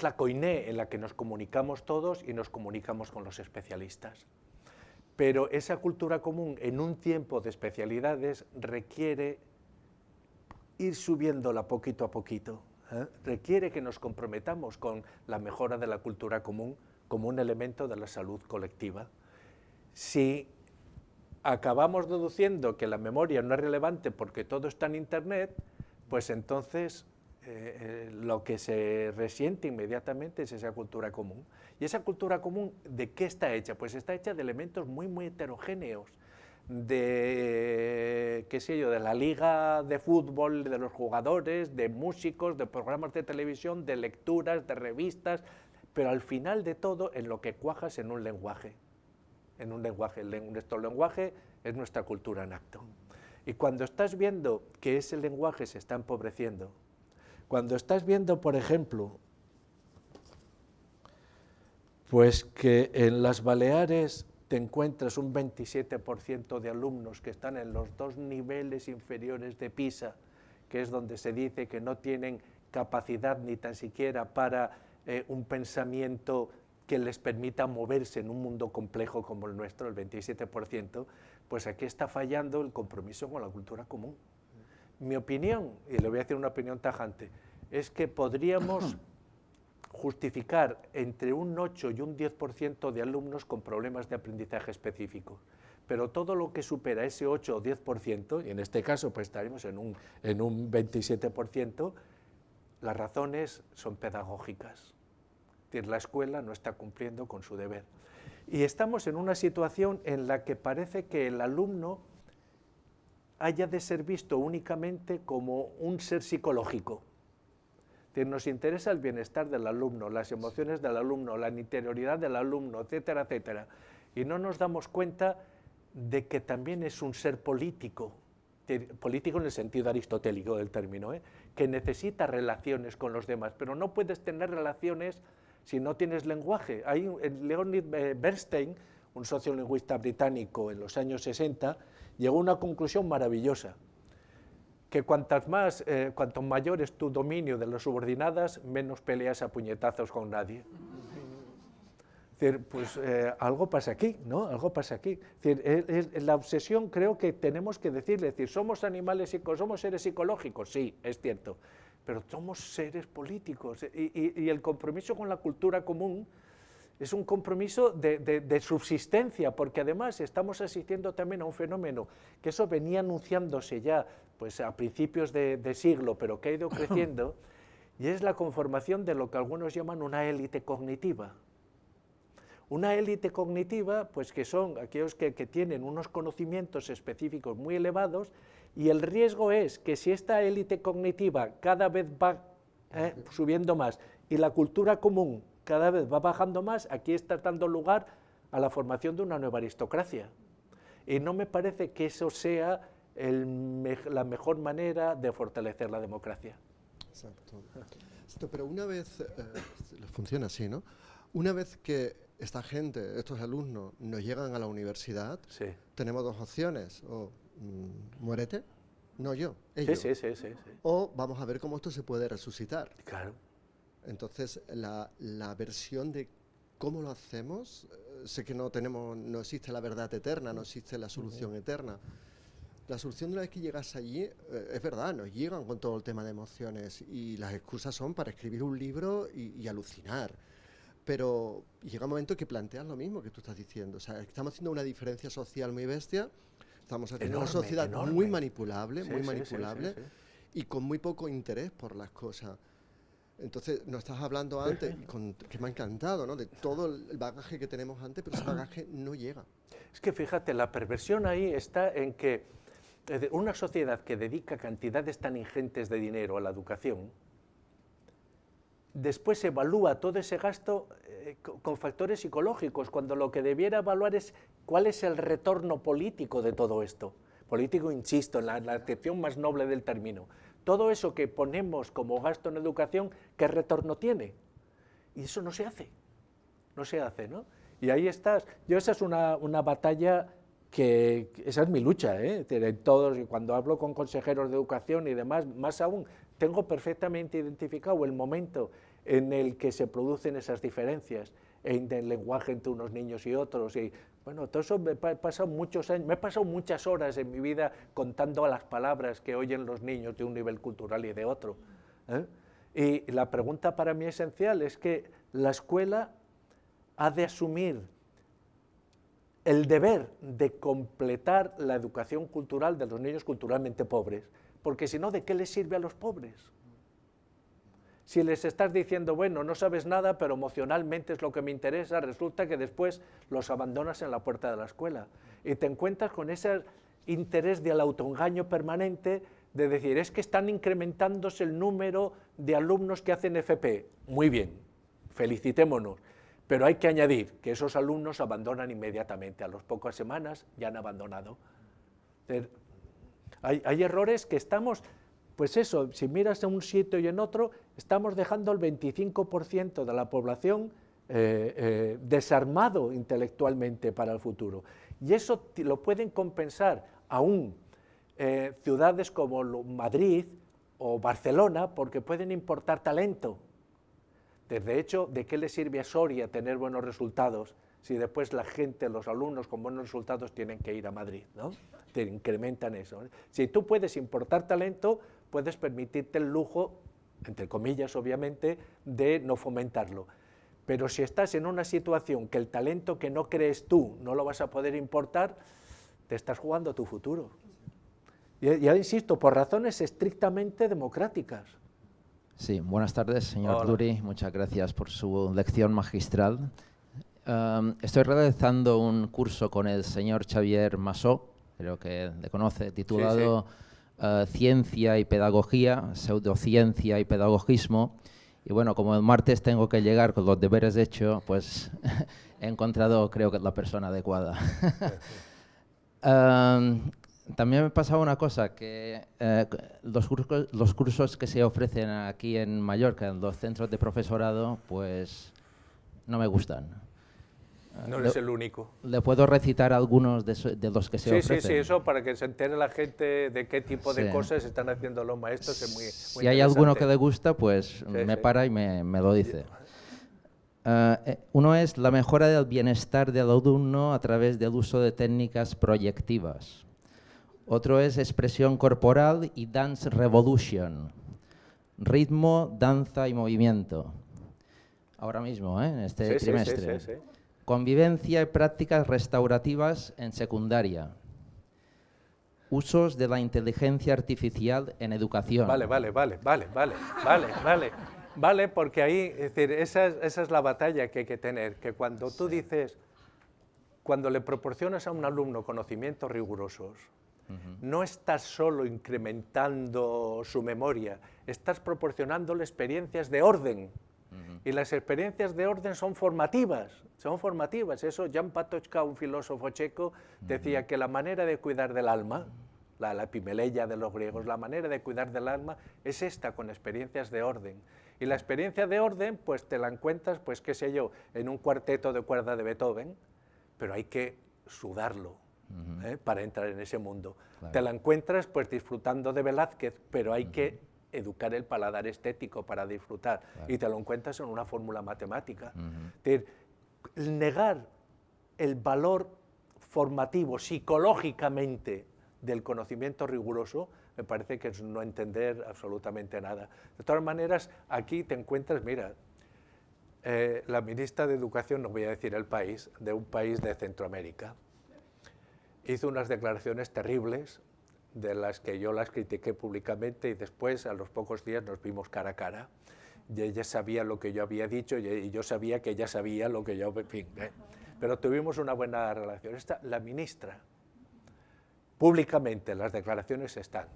la koiné en la que nos comunicamos todos y nos comunicamos con los especialistas. Pero esa cultura común, en un tiempo de especialidades, requiere ir subiéndola poquito a poquito. Requiere que nos comprometamos con la mejora de la cultura común como un elemento de la salud colectiva. Si acabamos deduciendo que la memoria no es relevante porque todo está en Internet, pues entonces lo que se resiente inmediatamente es esa cultura común. ¿Y esa cultura común de qué está hecha? Pues está hecha de elementos muy, muy heterogéneos, de, qué sé yo, de la liga de fútbol, de los jugadores, de músicos, de programas de televisión, de lecturas, de revistas, pero al final de todo en lo que cuajas en un lenguaje. Nuestro lenguaje es nuestra cultura en acto. Y cuando estás viendo que ese lenguaje se está empobreciendo, cuando estás viendo, por ejemplo, pues que en las Baleares te encuentras un 27% de alumnos que están en los 2 niveles inferiores de PISA, que es donde se dice que no tienen capacidad ni tan siquiera para un pensamiento que les permita moverse en un mundo complejo como el nuestro, el 27%, pues aquí está fallando el compromiso con la cultura común. Mi opinión, y le voy a decir una opinión tajante, es que podríamos justificar entre un 8 y un 10% de alumnos con problemas de aprendizaje específico. Pero todo lo que supera ese 8 o 10%, y en este caso pues estaremos en un 27%, las razones son pedagógicas. Es decir, la escuela no está cumpliendo con su deber. Y estamos en una situación en la que parece que el alumno haya de ser visto únicamente como un ser psicológico. Es decir, nos interesa el bienestar del alumno, las emociones del alumno, la interioridad del alumno, etcétera, etcétera. Y no nos damos cuenta de que también es un ser político, político en el sentido aristotélico del término, que necesita relaciones con los demás, pero no puedes tener relaciones si no tienes lenguaje. Hay Leonid Bernstein, un sociolingüista británico en los años 60, llegó a una conclusión maravillosa, que cuanto mayor es tu dominio de las subordinadas, menos peleas a puñetazos con nadie. Es decir, pues algo pasa aquí, ¿no? Algo pasa aquí. Es decir, la obsesión creo que tenemos que decirle, es decir, somos animales, somos seres psicológicos, sí, es cierto, pero somos seres políticos y el compromiso con la cultura común es un compromiso de subsistencia, porque además estamos asistiendo también a un fenómeno que eso venía anunciándose ya pues, a principios de siglo, pero que ha ido creciendo, y es la conformación de lo que algunos llaman una élite cognitiva. Una élite cognitiva, pues que son aquellos que tienen unos conocimientos específicos muy elevados, y el riesgo es que si esta élite cognitiva cada vez va subiendo más y la cultura común cada vez va bajando más, aquí está dando lugar a la formación de una nueva aristocracia. Y no me parece que eso sea la mejor manera de fortalecer la democracia. Exacto. Pero una vez, funciona así, ¿no? Una vez que esta gente, estos alumnos, nos llegan a la universidad, sí, tenemos dos opciones, o muérete, no yo, ellos. Sí. O vamos a ver cómo esto se puede resucitar. Claro. Entonces, la versión de cómo lo hacemos, sé que no existe la verdad eterna, no existe la solución eterna. La solución de una vez que llegas allí, es verdad, nos llegan con todo el tema de emociones y las excusas son para escribir un libro y alucinar. Pero llega un momento que planteas lo mismo que tú estás diciendo. O sea, estamos haciendo una diferencia social muy bestia, estamos haciendo una sociedad muy manipulable, y con muy poco interés por las cosas. Entonces, nos estás hablando antes, que me ha encantado, ¿no?, de todo el bagaje que tenemos antes, pero ese bagaje no llega. Es que fíjate, la perversión ahí está en que una sociedad que dedica cantidades tan ingentes de dinero a la educación, después evalúa todo ese gasto con factores psicológicos, cuando lo que debiera evaluar es cuál es el retorno político de todo esto. Político, insisto, en la acepción más noble del término. Todo eso que ponemos como gasto en educación, ¿qué retorno tiene? Y eso no se hace, ¿no? Y ahí estás. Yo esa es una batalla esa es mi lucha, todos, y cuando hablo con consejeros de educación y demás, más aún, tengo perfectamente identificado el momento en el que se producen esas diferencias en el lenguaje entre unos niños y otros, y bueno, todo eso me he pasado muchos años, me he pasado muchas horas en mi vida contando las palabras que oyen los niños de un nivel cultural y de otro. Y la pregunta para mí esencial es que la escuela ha de asumir el deber de completar la educación cultural de los niños culturalmente pobres, porque si no, ¿de qué les sirve a los pobres? Si les estás diciendo, bueno, no sabes nada, pero emocionalmente es lo que me interesa, resulta que después los abandonas en la puerta de la escuela y te encuentras con ese interés del autoengaño permanente de decir, es que están incrementándose el número de alumnos que hacen FP. Muy bien, felicitémonos, pero hay que añadir que esos alumnos abandonan inmediatamente, a las pocas semanas ya han abandonado. Hay errores que estamos... Pues eso, si miras en un sitio y en otro, estamos dejando el 25% de la población desarmado intelectualmente para el futuro. Y eso lo pueden compensar aún ciudades como Madrid o Barcelona, porque pueden importar talento. De hecho, ¿de qué le sirve a Soria tener buenos resultados si después la gente, los alumnos con buenos resultados tienen que ir a Madrid, ¿no? Te incrementan eso. Si tú puedes importar talento, puedes permitirte el lujo, entre comillas obviamente, de no fomentarlo. Pero si estás en una situación que el talento que no crees tú no lo vas a poder importar, te estás jugando tu futuro. Ya insisto, por razones estrictamente democráticas. Sí, buenas tardes, señor Hola. Duri. Muchas gracias por su lección magistral. Estoy realizando un curso con el señor Xavier Massó, creo que le conoce, titulado Ciencia y Pedagogía, Pseudociencia y Pedagogismo. Y bueno, como el martes tengo que llegar con los deberes hechos, pues he encontrado, creo que, la persona adecuada. También me pasaba una cosa, que los cursos que se ofrecen aquí en Mallorca, en los centros de profesorado, pues no me gustan. No eres el único. ¿Le puedo recitar algunos de los que se ofrecen? Sí, eso para que se entere la gente de qué tipo de Sí. cosas están haciendo los maestros es muy Si hay alguno que interesante. le gusta, pues me sí. para y me lo dice. Uno es la mejora del bienestar del alumno a través del uso de técnicas proyectivas. Otro es expresión corporal y dance revolution. Ritmo, danza y movimiento. Ahora mismo, en este trimestre. Sí. Convivencia y prácticas restaurativas en secundaria. Usos de la inteligencia artificial en educación. Vale, porque ahí, es decir, esa es la batalla que hay que tener, que cuando tú dices, cuando le proporcionas a un alumno conocimientos rigurosos, no estás solo incrementando su memoria, estás proporcionándole experiencias de orden. Y las experiencias de orden son formativas. Eso, Jan Patočka, un filósofo checo, decía que la manera de cuidar del alma, la epimeleia de los griegos, la manera de cuidar del alma es esta, con experiencias de orden. Y la experiencia de orden, pues te la encuentras, pues qué sé yo, en un cuarteto de cuerda de Beethoven, pero hay que sudarlo para entrar en ese mundo. Claro. Te la encuentras pues disfrutando de Velázquez, pero hay que educar el paladar estético para disfrutar. Claro. Y te lo encuentras en una fórmula matemática. Es decir, negar el valor formativo psicológicamente del conocimiento riguroso me parece que es no entender absolutamente nada. De todas maneras, aquí te encuentras, mira, la ministra de Educación, no voy a decir el país, de un país de Centroamérica, hizo unas declaraciones terribles de las que yo las critiqué públicamente y después, a los pocos días, nos vimos cara a cara. Y ella sabía lo que yo había dicho y yo sabía que ella sabía lo que yo... En fin, pero tuvimos una buena relación. La ministra, públicamente, las declaraciones están.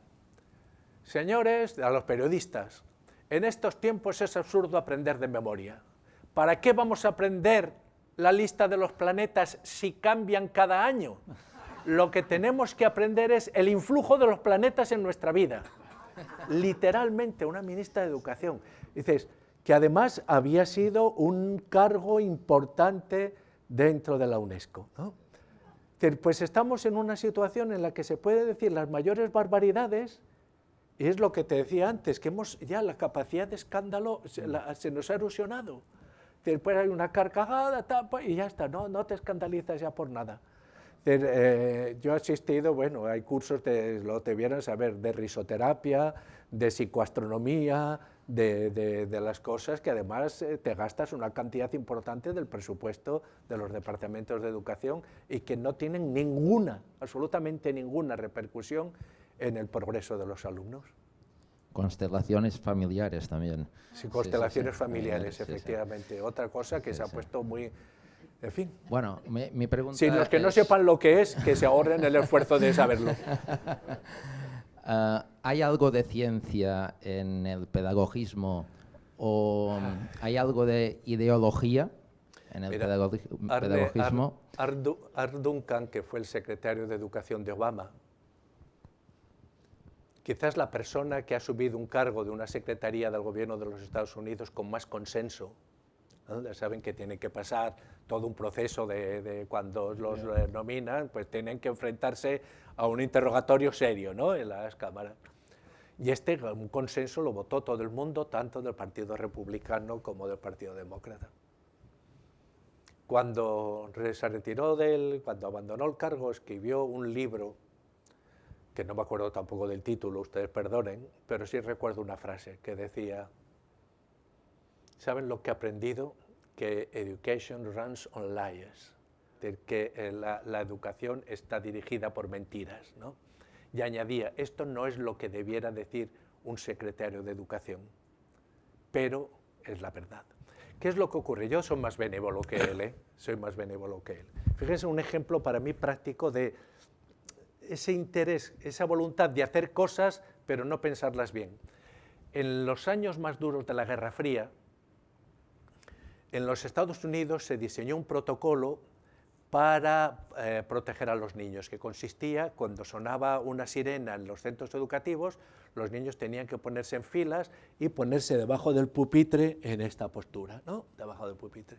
Señores, a los periodistas, en estos tiempos es absurdo aprender de memoria. ¿Para qué vamos a aprender la lista de los planetas si cambian cada año? Lo que tenemos que aprender es el influjo de los planetas en nuestra vida. Literalmente, una ministra de Educación. Dices, que además había sido un cargo importante dentro de la UNESCO, ¿no? Pues estamos en una situación en la que se puede decir las mayores barbaridades, y es lo que te decía antes, que ya la capacidad de escándalo se nos ha erosionado. Después hay una carcajada, tapa, y ya está, no te escandalizas ya por nada. Yo he asistido, bueno, hay cursos, lo debieran saber, de risoterapia, de psicoastronomía, de las cosas que además te gastas una cantidad importante del presupuesto de los departamentos de educación y que no tienen ninguna, absolutamente ninguna repercusión en el progreso de los alumnos. Constelaciones familiares también. Sí, constelaciones sí, familiares, efectivamente. Sí. Otra cosa que se ha puesto muy... En fin. Bueno, mi pregunta si los que no sepan lo que es, que se ahorren el esfuerzo de saberlo. ¿Hay algo de ciencia en el pedagogismo o hay algo de ideología en el pedagogismo? Art Duncan, que fue el secretario de Educación de Obama, quizás la persona que ha subido un cargo de una secretaría del gobierno de los Estados Unidos con más consenso, ¿no? Ya saben que tiene que pasar todo un proceso de cuando los nominan, pues tienen que enfrentarse a un interrogatorio serio, ¿no? En las cámaras. Y un consenso lo votó todo el mundo, tanto del Partido Republicano como del Partido Demócrata. Cuando se retiró cuando abandonó el cargo, escribió un libro, que no me acuerdo tampoco del título, ustedes perdonen, pero sí recuerdo una frase que decía: ¿saben lo que he aprendido? Que education runs on lies, que la educación está dirigida por mentiras, ¿no? Y añadía, esto no es lo que debiera decir un secretario de Educación. pero es la verdad. ¿Qué es lo que ocurre? Yo soy más benévolo que él, ¿eh? Soy más benévolo que él. Fíjense un ejemplo para mí práctico de ese interés, esa voluntad de hacer cosas, pero no pensarlas bien. En los años más duros de la Guerra Fría, en los Estados Unidos se diseñó un protocolo para proteger a los niños, que consistía, cuando sonaba una sirena en los centros educativos, los niños tenían que ponerse en filas y ponerse debajo del pupitre en esta postura, ¿no? Debajo del pupitre.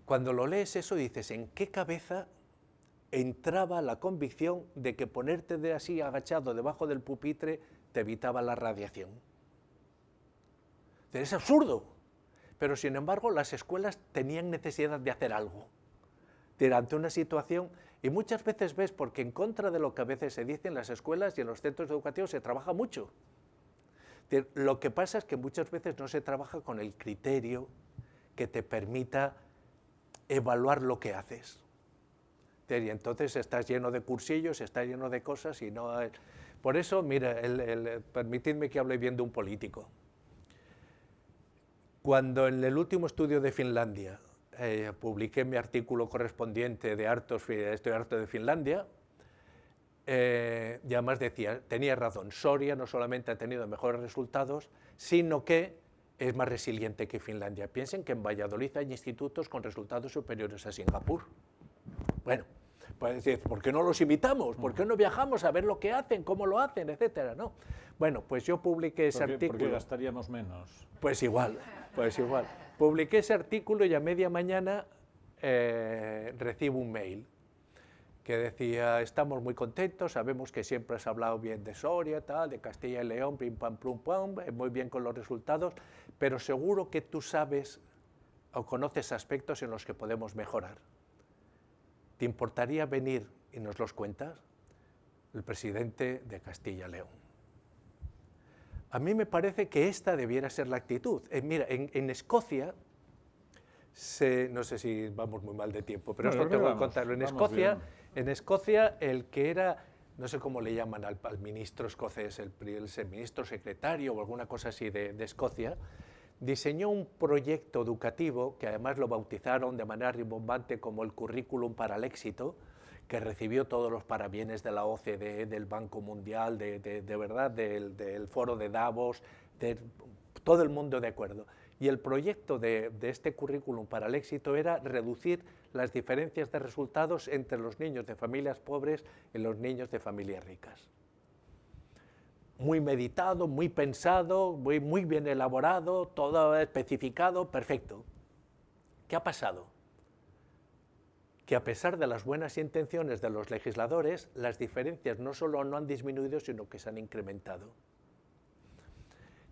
Cuando lo lees eso dices, ¿en qué cabeza entraba la convicción de que ponerte de así agachado debajo del pupitre te evitaba la radiación? Es absurdo, pero sin embargo las escuelas tenían necesidad de hacer algo ante una situación, y muchas veces ves, porque en contra de lo que a veces se dice en las escuelas y en los centros educativos se trabaja mucho. Lo que pasa es que muchas veces no se trabaja con el criterio que te permita evaluar lo que haces. Y entonces estás lleno de cursillos, estás lleno de cosas y no... Por eso, mira, permitidme que hable bien de un político. Cuando en el último estudio de Finlandia publiqué mi artículo correspondiente de Estoy harto de Finlandia, y además decía, tenía razón, Soria no solamente ha tenido mejores resultados, sino que es más resiliente que Finlandia. Piensen que en Valladolid hay institutos con resultados superiores a Singapur. Bueno, pues decir, ¿por qué no los imitamos? ¿Por qué no viajamos a ver lo que hacen, cómo lo hacen, etcétera? ¿No? Bueno, pues yo publiqué ese artículo. ¿Por qué gastaríamos menos? Pues igual, pues igual. Publiqué ese artículo y a media mañana recibo un mail que decía, estamos muy contentos, sabemos que siempre has hablado bien de Soria, tal, de Castilla y León, pim pam plum pam, muy bien con los resultados, pero seguro que tú sabes o conoces aspectos en los que podemos mejorar. ¿Te importaría venir y nos los cuentas? El presidente de Castilla y León. A mí me parece que esta debiera ser la actitud. Mira, en Escocia, no sé si vamos muy mal de tiempo, pero esto tengo que contarlo. En Escocia, el que era, no sé cómo le llaman al ministro escocés, el ministro secretario o alguna cosa así de Escocia, diseñó un proyecto educativo que además lo bautizaron de manera rimbombante como el Currículum para el Éxito, que recibió todos los parabienes de la OCDE, del Banco Mundial, de verdad, del Foro de Davos, de todo el mundo de acuerdo. Y el proyecto de este Currículum para el Éxito era reducir las diferencias de resultados entre los niños de familias pobres y los niños de familias ricas. Muy meditado, muy pensado, muy bien elaborado, todo especificado, perfecto. ¿Qué ha pasado? Que a pesar de las buenas intenciones de los legisladores, las diferencias no solo no han disminuido, sino que se han incrementado.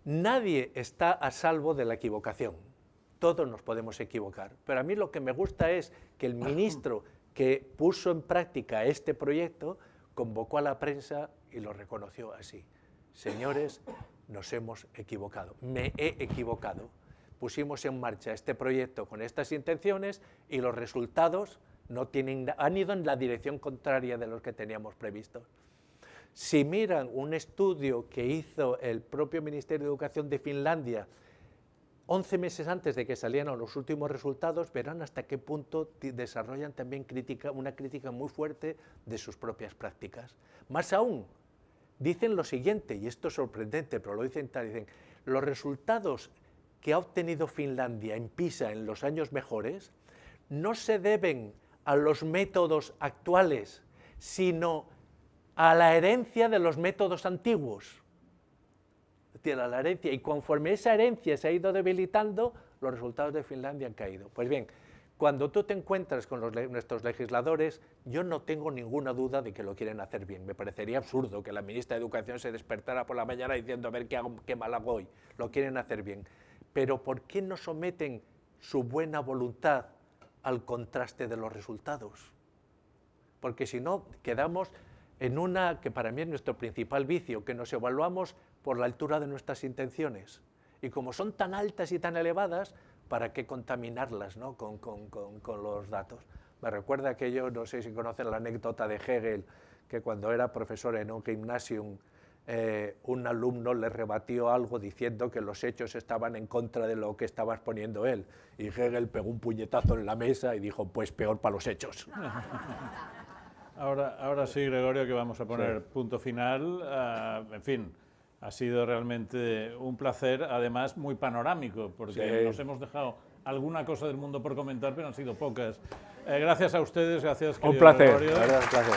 Nadie está a salvo de la equivocación. Todos nos podemos equivocar. Pero a mí lo que me gusta es que el ministro que puso en práctica este proyecto convocó a la prensa y lo reconoció así. Señores, nos hemos equivocado. Me he equivocado. Pusimos en marcha este proyecto con estas intenciones y los resultados han ido en la dirección contraria de los que teníamos previsto. Si miran un estudio que hizo el propio Ministerio de Educación de Finlandia 11 meses antes de que salieran los últimos resultados, verán hasta qué punto desarrollan también una crítica muy fuerte de sus propias prácticas. Más aún, dicen lo siguiente, y esto es sorprendente, pero lo dicen tal, dicen, los resultados que ha obtenido Finlandia en PISA en los años mejores no se deben a los métodos actuales, sino a la herencia de los métodos antiguos. Es decir, a la herencia, y conforme esa herencia se ha ido debilitando, los resultados de Finlandia han caído. Pues bien, cuando tú te encuentras con nuestros legisladores, yo no tengo ninguna duda de que lo quieren hacer bien. Me parecería absurdo que la ministra de Educación se despertara por la mañana diciendo a ver qué mal hago hoy. Lo quieren hacer bien. Pero ¿por qué no someten su buena voluntad al contraste de los resultados? Porque si no, quedamos en una que para mí es nuestro principal vicio, que nos evaluamos por la altura de nuestras intenciones. Y como son tan altas y tan elevadas, ¿para qué contaminarlas, ¿no? con los datos? Me recuerda aquello, no sé si conocen la anécdota de Hegel, que cuando era profesor en un gymnasium un alumno le rebatió algo diciendo que los hechos estaban en contra de lo que estaba exponiendo él. Y Hegel pegó un puñetazo en la mesa y dijo, pues peor para los hechos. Ahora sí, Gregorio, que vamos a poner punto final. En fin, ha sido realmente un placer, además muy panorámico, porque nos hemos dejado alguna cosa del mundo por comentar, pero han sido pocas. Gracias a ustedes, gracias, querido Un placer, Gregorio. la verdad, un placer.